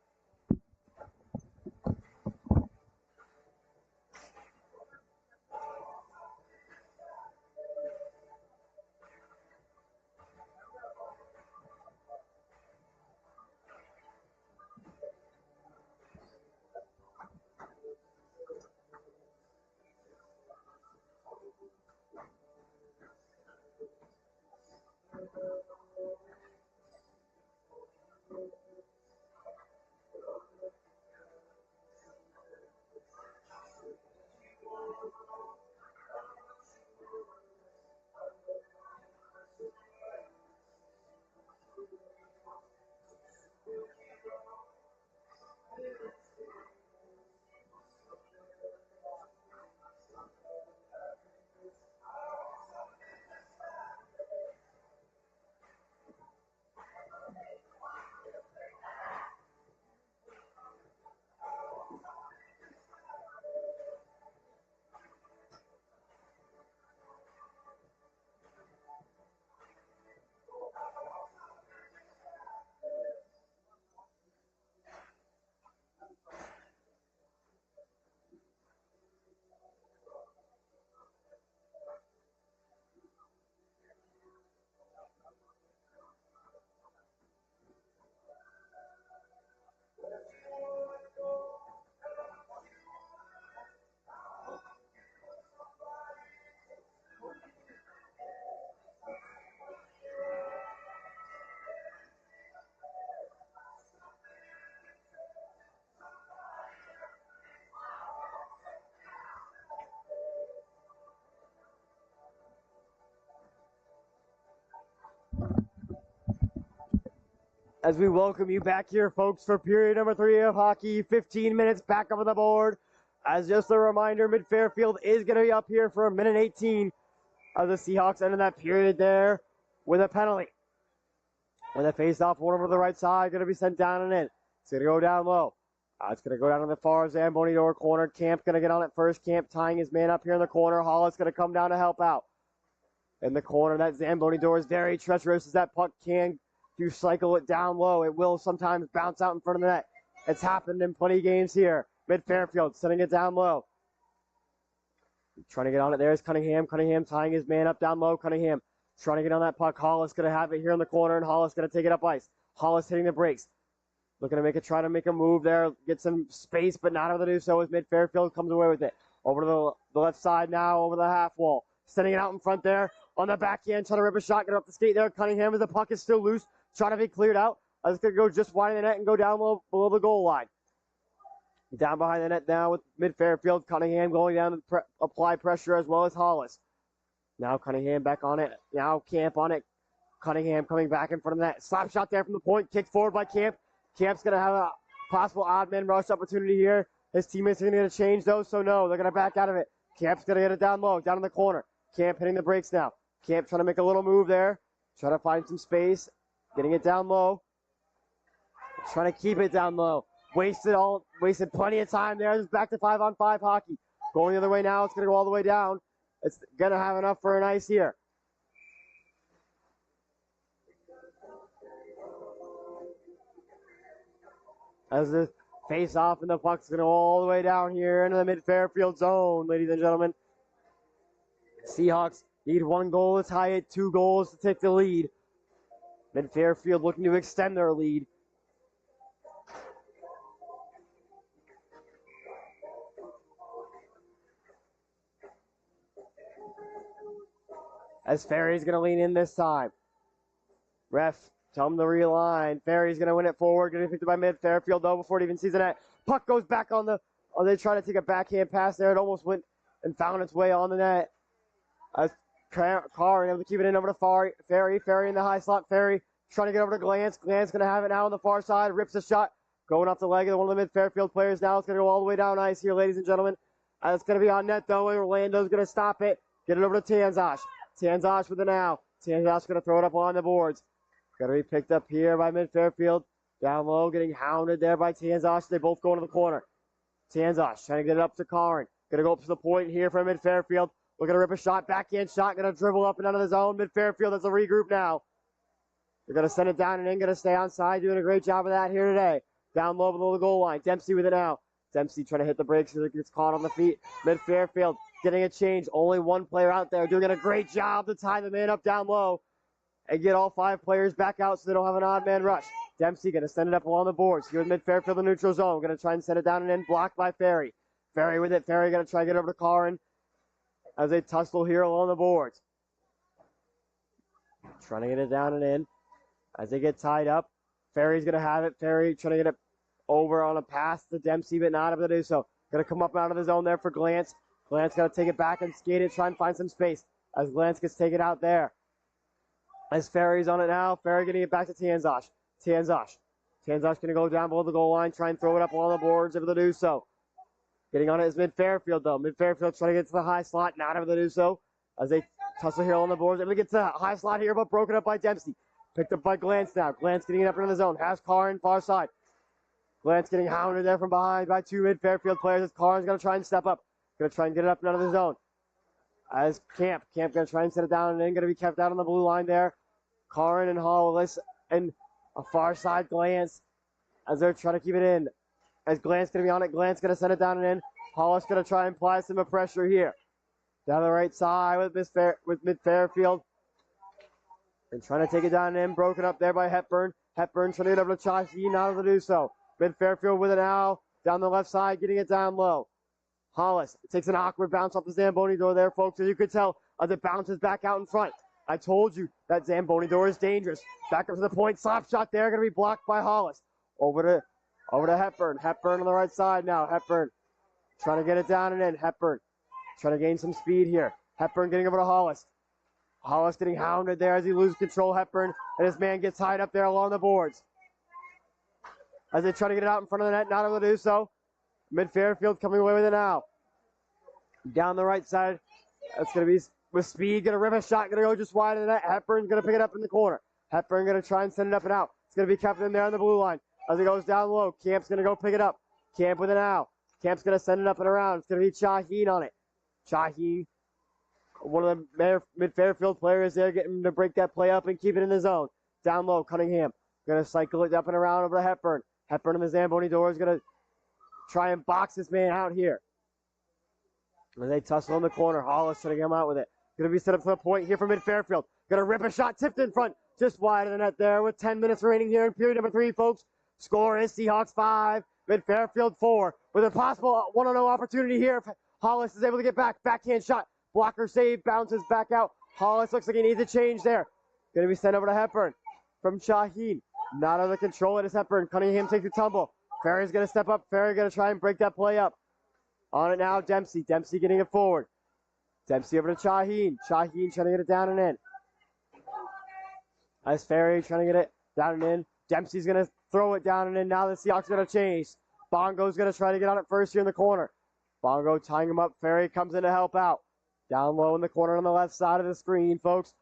As we welcome you back here, folks, for period number 3 of hockey. 15 minutes back up on the board. As just a reminder, Mid-Fairfield is going to be up here for 1:18 as the Seahawks ended that period there with a penalty. When the face-off one over the right side, going to be sent down and in. It's going to go down low. It's going to go down on the far Zamboni door corner. Camp going to get on it first. Camp tying his man up here in the corner. Hollis going to come down to help out. In the corner, that Zamboni door is very treacherous as that puck can you cycle it down low. It will sometimes bounce out in front of the net. It's happened in plenty of games here. Mid-Fairfield sending it down low. Trying to get on it there is Cunningham. Cunningham tying his man up down low. Cunningham trying to get on that puck. Hollis going to have it here in the corner, and Hollis going to take it up ice. Hollis hitting the brakes. Looking to try to make a move there. Get some space, but not able to do so as Mid-Fairfield comes away with it. Over to the left side now, over the half wall. Sending it out in front there. On the backhand, trying to rip a shot. Get up the skate there. Cunningham as the puck is still loose. Trying to be cleared out. It's going to go just wide of the net and go down low below the goal line. Down behind the net now with Mid-Fairfield. Cunningham going down to apply pressure as well as Hollis. Now Cunningham back on it. Now Camp on it. Cunningham coming back in front of the net. Slap shot there from the point. Kicked forward by Camp. Camp's going to have a possible odd man rush opportunity here. His teammates are going to change those, so no. They're going to back out of it. Camp's going to get it down low, down in the corner. Camp hitting the brakes now. Camp trying to make a little move there. Trying to find some space. Getting it down low. Trying to keep it down low. Wasted plenty of time there. Just back to 5-on-5 hockey. Going the other way now. It's going to go all the way down. It's going to have enough for an ice here. As the face off and the puck's going to go all the way down here into the mid-Fairfield zone, ladies and gentlemen. Seahawks need 1 goal to tie it, 2 goals to take the lead. Mid-Fairfield looking to extend their lead. As Ferry's going to lean in this time. Ref, tell him to realign. Ferry's going to win it forward. Going to be picked up by Mid-Fairfield, though, before it even sees the net. Puck goes back on the... Oh, they try to take a backhand pass there. It almost went and found its way on the net. As Carr able to keep it in over to Ferry. Ferry in the high slot. Ferry trying to get over to Glantz. Glantz going to have it now on the far side. Rips a shot. Going off the leg of one of the Mid-Fairfield players now. It's going to go all the way down ice here, ladies and gentlemen. It's going to be on net, though. Orlando's going to stop it. Get it over to Tanzosh. Tanzosh with it now. Tanzosh going to throw it up on the boards. Going to be picked up here by Mid-Fairfield. Down low, getting hounded there by Tanzosh. They both go into the corner. Tanzosh trying to get it up to Karin. Going to go up to the point here for Mid-Fairfield. We're going to rip a shot, backhand shot. Going to dribble up and out of the zone. Mid-Fairfield has a regroup now. They're going to send it down and in. Going to stay on side. Doing a great job of that here today. Down low below the goal line. Dempsey with it now. Dempsey trying to hit the brakes as it gets caught on the feet. Mid-Fairfield getting a change. Only 1 player out there doing a great job to tie the man up down low and get all 5 players back out so they don't have an odd man rush. Dempsey going to send it up along the boards. Here with Mid-Fairfield in the neutral zone. Going to try and send it down and in. Blocked by Ferry. Ferry with it. Ferry going to try and get over to Karin as they tussle here along the boards. Trying to get it down and in as they get tied up. Ferry's going to have it. Ferry trying to get it over on a pass to Dempsey, but not able to do so. Going to come up out of the zone there for Glantz. Glantz got to take it back and skate it, try and find some space as Glantz gets taken out there. As Ferry's on it now, Ferry getting it back to Tanzosh. Tanzosh going to go down below the goal line, try and throw it up along the boards, able to do so. Getting on it is Mid-Fairfield, though. Mid-Fairfield trying to get to the high slot, not able to do so as they tussle here on the boards. Able to get to the high slot here, but broken up by Dempsey. Picked up by Glantz now. Glantz getting it up into the zone. Has Karin far side. Glantz getting hounded there from behind by 2 Mid-Fairfield players as Karin's going to try and step up. Going to try and get it up and out of the zone. As Camp going to try and set it down and then going to be kept out on the blue line there. Karin and Hollis and a far side Glantz as they're trying to keep it in. As Glantz going to be on it, Glantz going to send it down and in. Hollis going to try and apply some pressure here. Down the right side with Mid-Fairfield. And trying to take it down and in. Broken up there by Hepburn. Hepburn trying to get over to Chahi, not able to do so. Mid-Fairfield with it now. Down the left side, getting it down low. Hollis takes an awkward bounce off the Zamboni door there, folks. As you could tell, as it bounces back out in front. I told you that Zamboni door is dangerous. Back up to the point. Slap shot there. Going to be blocked by Hollis. Over to Hepburn. Hepburn on the right side now. Hepburn trying to get it down and in. Hepburn trying to gain some speed here. Hepburn getting over to Hollis. Hollis getting hounded there as he loses control. Hepburn and his man gets tied up there along the boards. As they try to get it out in front of the net, not able to do so. Mid-Fairfield coming away with it now. Down the right side. That's going to be with speed. Going to rip a shot. Going to go just wide of the net. Hepburn's going to pick it up in the corner. Hepburn going to try and send it up and out. It's going to be kept in there on the blue line. As it goes down low, Camp's going to go pick it up. Camp with it now. Camp's going to send it up and around. It's going to be Shaheen on it. Shaheen, one of the Mid-Fairfield players there, getting to break that play up and keep it in the zone. Down low, Cunningham. Going to cycle it up and around over to Hepburn. Hepburn in the Zamboni door is going to try and box this man out here. As they tussle in the corner, Hollis trying to come out with it. Going to be set up for the point here for Mid-Fairfield. Going to rip a shot, tipped in front, just wide of the net there with 10 minutes remaining here in period number 3, folks. Score is Seahawks 5, Mid-Fairfield 4, with a possible 1-0 opportunity here if Hollis is able to get back. Backhand shot, blocker save, bounces back out. Hollis looks like he needs a change there. Going to be sent over to Hepburn from Shaheen. Not under control, it is Hepburn. Cunningham takes the tumble. Ferry's going to step up. Ferry going to try and break that play up. On it now, Dempsey. Dempsey getting it forward. Dempsey over to Shaheen. Shaheen trying to get it down and in. As Ferry trying to get it down and in. Dempsey's going to throw it down and in. Now the Seahawks going to change. Bongo's going to try to get on it first here in the corner. Bongo tying him up. Ferry comes in to help out. Down low in the corner on the left side of the screen, folks.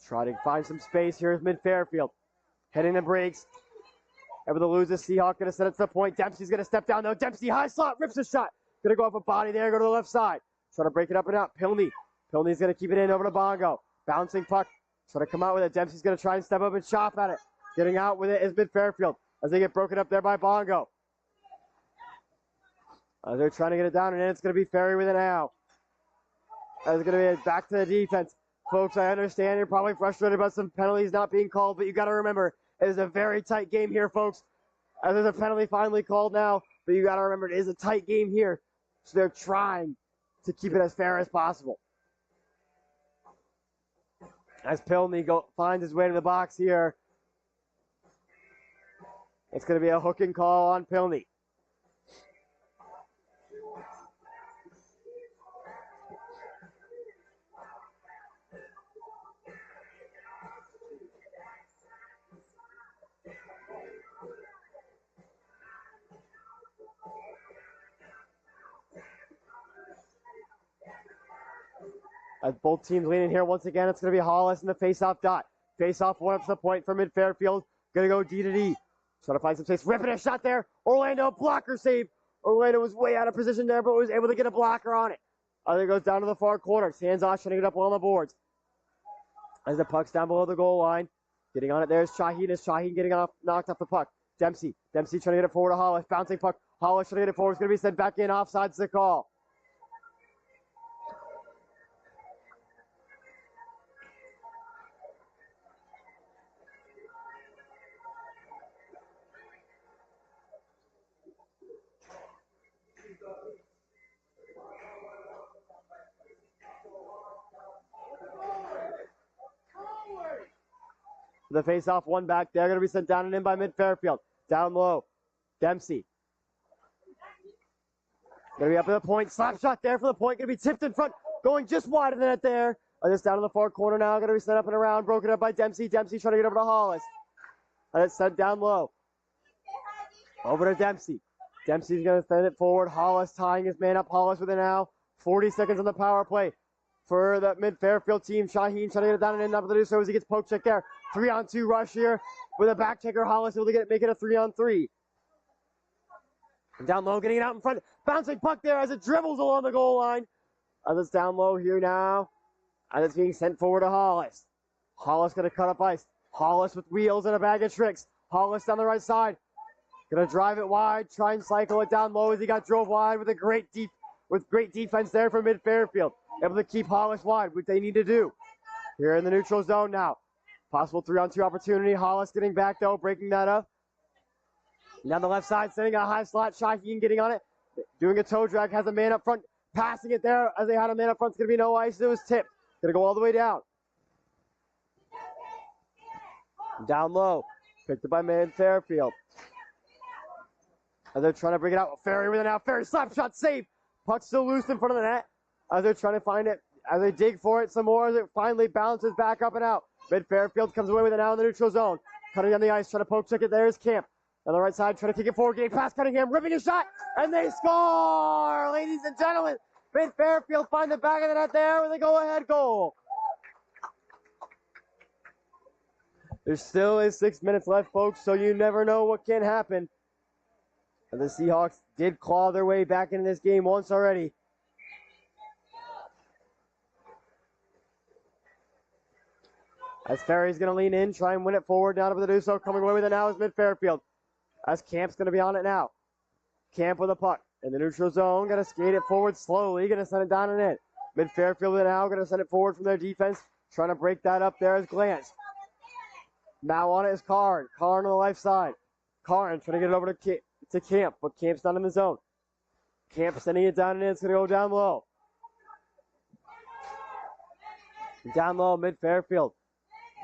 Try to find some space here is Mid-Fairfield. Hitting the brakes. Able to lose this. Seahawk going to send it to the point. Dempsey's going to step down, though. Dempsey, high slot, rips a shot. Going to go off a body there, go to the left side. Trying to break it up and out. Pilney. Pilney's going to keep it in over to Bongo. Bouncing puck. Trying to come out with it. Dempsey's going to try and step up and chop at it. Getting out with it is Mid-Fairfield as they get broken up there by Bongo. They're trying to get it down, and then it's going to be Ferry with it now. It's going to be back to the defense. Folks, I understand you're probably frustrated about some penalties not being called, but you got to remember, it is a very tight game here, folks. There's a penalty finally called now, but you got to remember, it is a tight game here. So they're trying to keep it as fair as possible. As Pilney finds his way to the box here. It's going to be a hooking call on Pilney. As both teams leaning here once again, it's going to be Hollis in the face-off dot. Face-off one up to the point for Mid-Fairfield. Going to go D to D. Trying to find some space. Ripping a shot there. Orlando, blocker save. Orlando was way out of position there, but was able to get a blocker on it. There goes down to the far corner. Hands off, trying to get up on the boards. As the puck's down below the goal line. Getting on it there is Shaheen. Is Shaheen getting knocked off the puck. Dempsey. Dempsey trying to get it forward to Hollis. Bouncing puck. Hollis trying to get it forward. It's going to be sent back in. Offside's the call. The face-off one back there. Going to be sent down and in by Mid-Fairfield. Down low. Dempsey. Going to be up at the point. Slap shot there for the point. Going to be tipped in front. Going just wide of the net there. Just down in the far corner now. Going to be sent up and around. Broken up by Dempsey. Dempsey trying to get over to Hollis. And it's sent down low. Over to Dempsey. Dempsey's going to send it forward. Hollis tying his man up. Hollis with it now. 40 seconds on the power play for the Mid-Fairfield team. Shaheen trying to get it down and in. Not able to do so as he gets poke check there. 3-on-2 rush here with a back checker. Hollis able to make it a 3-on-3. Down low, getting it out in front. Bouncing puck there as it dribbles along the goal line. As it's down low here now. And it's being sent forward to Hollis. Hollis going to cut up ice. Hollis with wheels and a bag of tricks. Hollis down the right side. Going to drive it wide. Try and cycle it down low as he got drove wide with great defense there from Mid-Fairfield. Able to keep Hollis wide, which they need to do. Here in the neutral zone now. Possible 3-on-2 opportunity. Hollis getting back though, breaking that up. Down the left side, sending a high slot. Shaheen getting on it. Doing a toe drag, has a man up front. Passing it there as they had a man up front. It's going to be no ice. It was tipped. Going to go all the way down. Down low. Picked up by Mid-Fairfield. As they're trying to bring it out. Ferry with it now. Ferry slap shot save. Puck still loose in front of the net. As they're trying to find it. As they dig for it some more. As it finally bounces back up and out. Mid-Fairfield comes away with it now in the neutral zone. Cutting on the ice. Trying to poke check it. There's Camp. On the right side. Trying to kick it forward. Getting past Cunningham. Ripping a shot. And they score! Ladies and gentlemen. Mid-Fairfield find the back of the net there with a go-ahead goal. There still is 6 minutes left, folks, so you never know what can happen. And the Seahawks did claw their way back into this game once already. As Ferry's going to lean in, try and win it forward, not able to do so. Coming away with it now is Mid-Fairfield. As Camp's going to be on it now. Camp with a puck in the neutral zone. Going to skate it forward slowly. Going to send it down and in. Mid-Fairfield with it now. Going to send it forward from their defense. Trying to break that up there is Glance. Now on it is Karn. Karn on the left side. Karn trying to get it over to Camp, but Camp's not in the zone. Camp sending it down and in. It's going to go down low. Down low, Mid-Fairfield.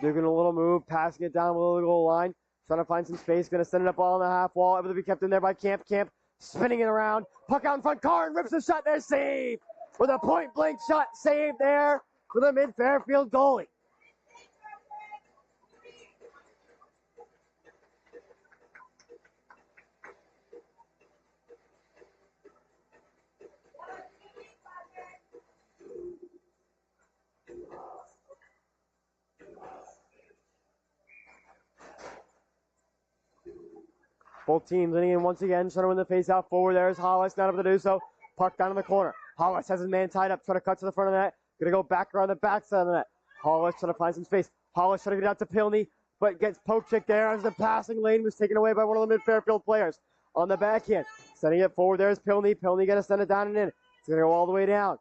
Doing a little move, passing it down below the goal line. Trying to find some space. Going to send it up all on the half wall. Able to be kept in there by Camp. Camp spinning it around. Puck out in front. Karn rips the shot there. Save. With a point-blank shot. Save there for the Mid-Fairfield goalie. Both teams leaning in once again, trying to win the face-off forward. There's Hollis, not able to do so. Puck down in the corner. Hollis has his man tied up, trying to cut to the front of the net. Going to go back around the backside of the net. Hollis trying to find some space. Hollis trying to get out to Pilney, but gets poke check there as the passing lane was taken away by one of the mid-Fairfield players. On the backhand, sending it forward. There's Pilney. Pilney going to send it down and in. It's going to go all the way down.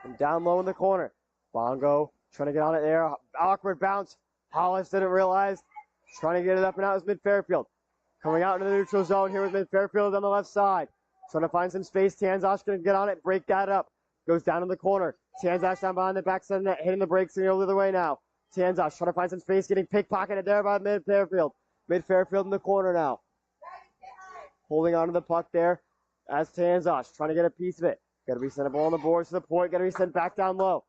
And down low in the corner. Bongo trying to get on it there. Awkward bounce. Hollis didn't realize. Trying to get it up and out is mid-Fairfield. Coming out into the neutral zone here with mid-Fairfield on the left side. Trying to find some space. Tanzosh going to get on it, break that up. Goes down in the corner. Tanzosh down behind the backside of the net, hitting the brakes and go the other way now. Tanzosh trying to find some space, getting pickpocketed there by mid-Fairfield. Mid-Fairfield in the corner now. Holding on to the puck there as Tanzosh trying to get a piece of it. Got to be sent a ball on the boards to the point. Got to be sent back down low.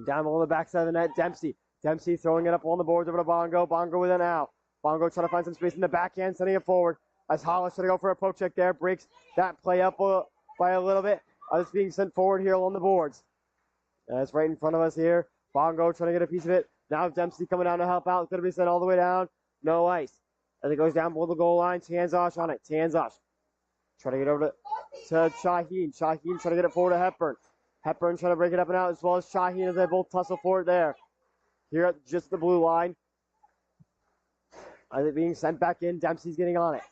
Down on the backside of the net, Dempsey. Dempsey throwing it up on the boards over to Bongo. Bongo with it now. Bongo trying to find some space in the backhand, sending it forward. As Hollis trying to go for a poke check there. Breaks that play up by a little bit. It's being sent forward here along the boards. That's right in front of us here. Bongo trying to get a piece of it. Now Dempsey coming down to help out. It's going to be sent all the way down. No ice. As it goes down below the goal line. Tanzosh on it. Tanzosh trying to get over to Shaheen. Shaheen trying to get it forward to Hepburn. Hepburn trying to break it up and out as well as Shaheen as they both tussle forward there. Here at just the blue line. As it being sent back in, Dempsey's getting on it.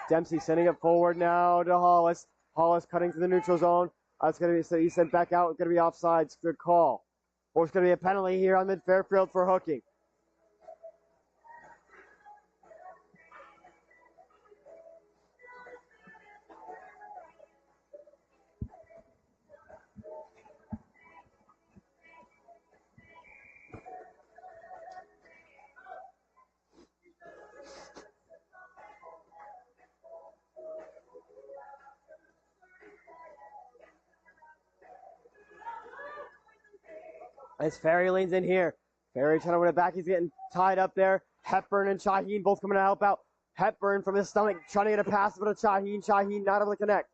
Dempsey sending it forward now to Hollis. Hollis cutting to the neutral zone. It's going to be sent back out. It's going to be offsides. Good call. Or it's going to be a penalty here on mid-Fairfield for hooking. As Ferry leans in here. Ferry trying to win it back. He's getting tied up there. Hepburn and Shaheen both coming to help out. Hepburn from his stomach trying to get a pass over to Shaheen. Shaheen not able to connect.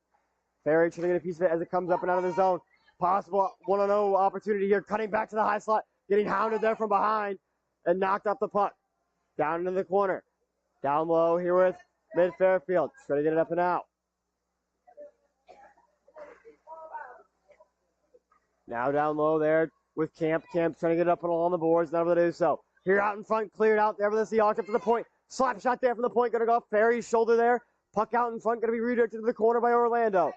Ferry trying to get a piece of it as it comes up and out of the zone. Possible 1-0 opportunity here. Cutting back to the high slot. Getting hounded there from behind. And knocked off the puck. Down into the corner. Down low here with mid-Fairfield. Trying to get it up and out. Now down low there with Camp. Camp trying to get up and along the boards, not able to do so. Here out in front, cleared out there with the Seahawks up to the point. Slap shot there from the point, going to go off Ferry's shoulder there. Puck out in front, going to be redirected to the corner by Orlando.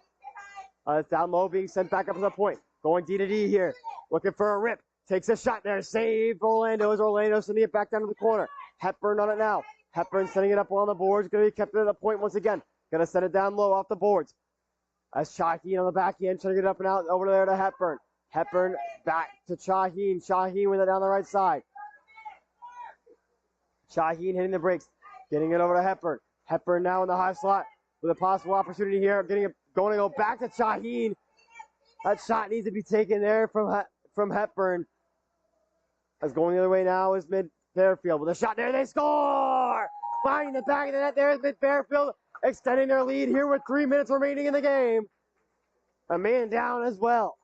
It's down low, being sent back up to the point. Going D to D here, looking for a rip. Takes a shot there, saved Orlando as Orlando sending it back down to the corner. Hepburn on it now. Hepburn sending it up on the boards, going to be kept at the point once again. Going to send it down low off the boards. As Shaheen on the back end, trying to get it up and out over there to Hepburn. Hepburn back to Shaheen. Shaheen with it down the right side. Shaheen hitting the brakes. Getting it over to Hepburn. Hepburn now in the high slot with a possible opportunity here. Going to go back to Shaheen. That shot needs to be taken there from Hepburn. As going the other way now is mid-Fairfield. With a shot there, they score! Finding the back of the net there is mid-Fairfield. Extending their lead here with 3 minutes remaining in the game. A man down as well.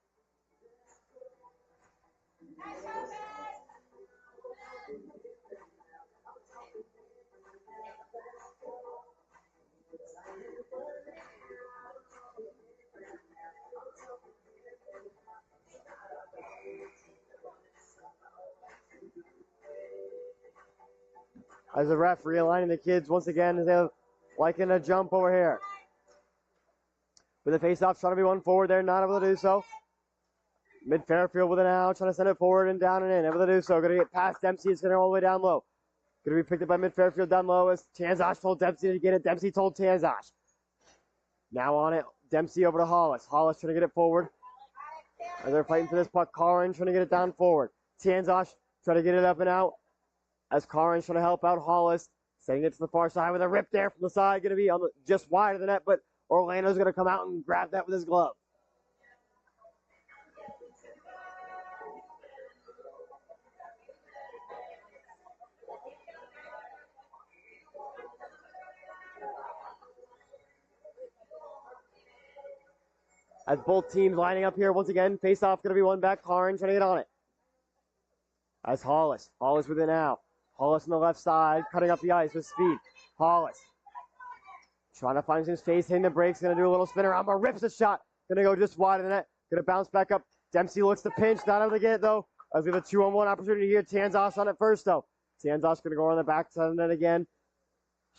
As the ref realigning the kids once again as they're liking a jump over here. With the face-off trying to be one forward there, not able to do so. Mid-Fairfield with it now, trying to send it forward and down and in. Able to do so. Going to get past Dempsey. It's going to go all the way down low. Going to be picked up by mid-Fairfield down low as Tanzosh told Dempsey to get it. Dempsey told Tanzosh. Now on it. Dempsey over to Hollis. Hollis trying to get it forward. As they're fighting for this puck. Karin trying to get it down forward. Tanzosh trying to get it up and out. As Karin's trying to help out Hollis. Sending it to the far side with a rip there from the side. Going to be on just wide of the net, but Orlando's going to come out and grab that with his glove. As both teams lining up here once again. Face-off going to be one back. Karin trying to get on it. As Hollis with it now. Hollis on the left side, cutting up the ice with speed. Hollis trying to find some space, hitting the brakes, going to do a little spin around, but rips the shot. Going to go just wide of the net. Going to bounce back up. Dempsey looks to pinch, not able to get it though. As we have a 2-on-1 opportunity here. Tanzas on it first though. Tanzas going to go on the back side of the net again.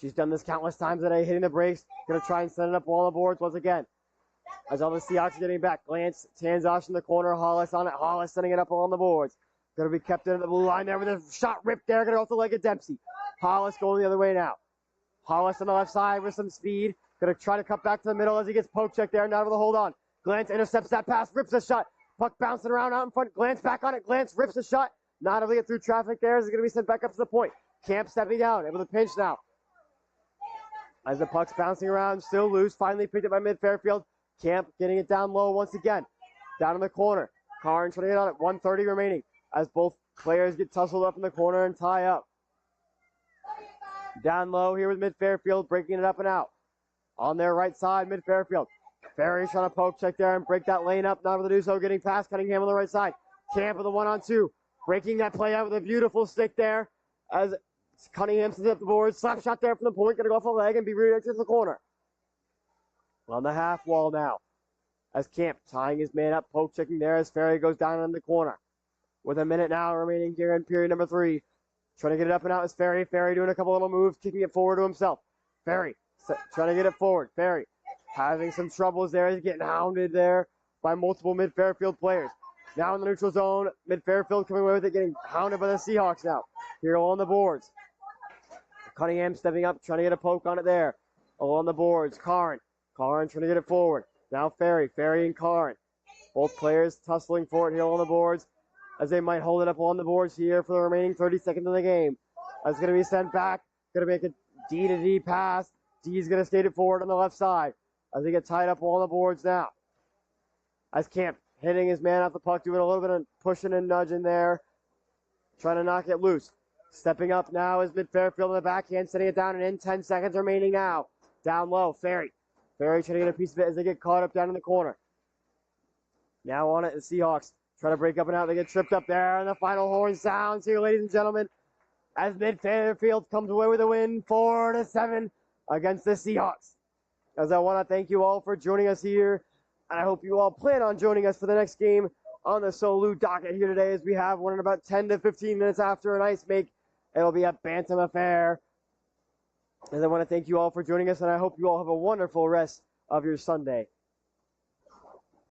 She's done this countless times today, hitting the brakes. Going to try and set it up all the boards once again. As all the Seahawks are getting back. Glance, Tanzas in the corner, Hollis on it. Hollis setting it up along the boards. Going to be kept into the blue line there with a shot ripped there. Going to go off the leg of Dempsey. Hollis going the other way now. Hollis on the left side with some speed. Going to try to cut back to the middle as he gets poke check there. Not able to hold on. Glance intercepts that pass, rips the shot. Puck bouncing around out in front. Glance back on it. Glance rips the shot. Not able to get through traffic there. Is going to be sent back up to the point. Camp stepping down. Able to pinch now. As the puck's bouncing around, still loose. Finally picked up by mid-Fairfield. Camp getting it down low once again. Down in the corner. Karn trying to get on it. 1:30 remaining. As both players get tussled up in the corner and tie up. Down low here with mid-Fairfield. Breaking it up and out. On their right side, mid-Fairfield. Ferry trying to poke check there and break that lane up. Not able to do so. Getting past Cunningham on the right side. Camp with a 1-on-2. Breaking that play out with a beautiful stick there. As Cunningham sends it up the board. Slap shot there from the point. Going to go off the leg and be redirected to the corner. On the half wall now. As Camp tying his man up. Poke checking there as Ferry goes down in the corner. With a minute now remaining here in period number 3. Trying to get it up and out is Ferry. Ferry doing a couple little moves. Kicking it forward to himself. Ferry trying to get it forward. Ferry having some troubles there. He's getting hounded there by multiple mid-Fairfield players. Now in the neutral zone. Mid-Fairfield coming away with it. Getting hounded by the Seahawks now. Here along the boards. Cunningham stepping up. Trying to get a poke on it there. Along the boards. Karn trying to get it forward. Now Ferry and Karn. Both players tussling for it here on the boards. As they might hold it up on the boards here for the remaining 30 seconds of the game. That's going to be sent back. Going to make a D-to-D pass. D's going to skate it forward on the left side. As they get tied up on the boards now. As Camp hitting his man off the puck. Doing a little bit of pushing and nudging there. Trying to knock it loose. Stepping up now is mid-Fairfield in the backhand. Setting it down and in. 10 seconds remaining now. Down low. Ferry trying to get a piece of it as they get caught up down in the corner. Now on it, the Seahawks. Trying to break up and out. They get tripped up there. And the final horn sounds here, ladies and gentlemen. As mid-Fairfield comes away with a win, 4-7 against the Seahawks. As I want to thank you all for joining us here. And I hope you all plan on joining us for the next game on the SoLu docket here today, as we have one in about 10 to 15 minutes after an ice make. It'll be a bantam affair. As I want to thank you all for joining us, and I hope you all have a wonderful rest of your Sunday.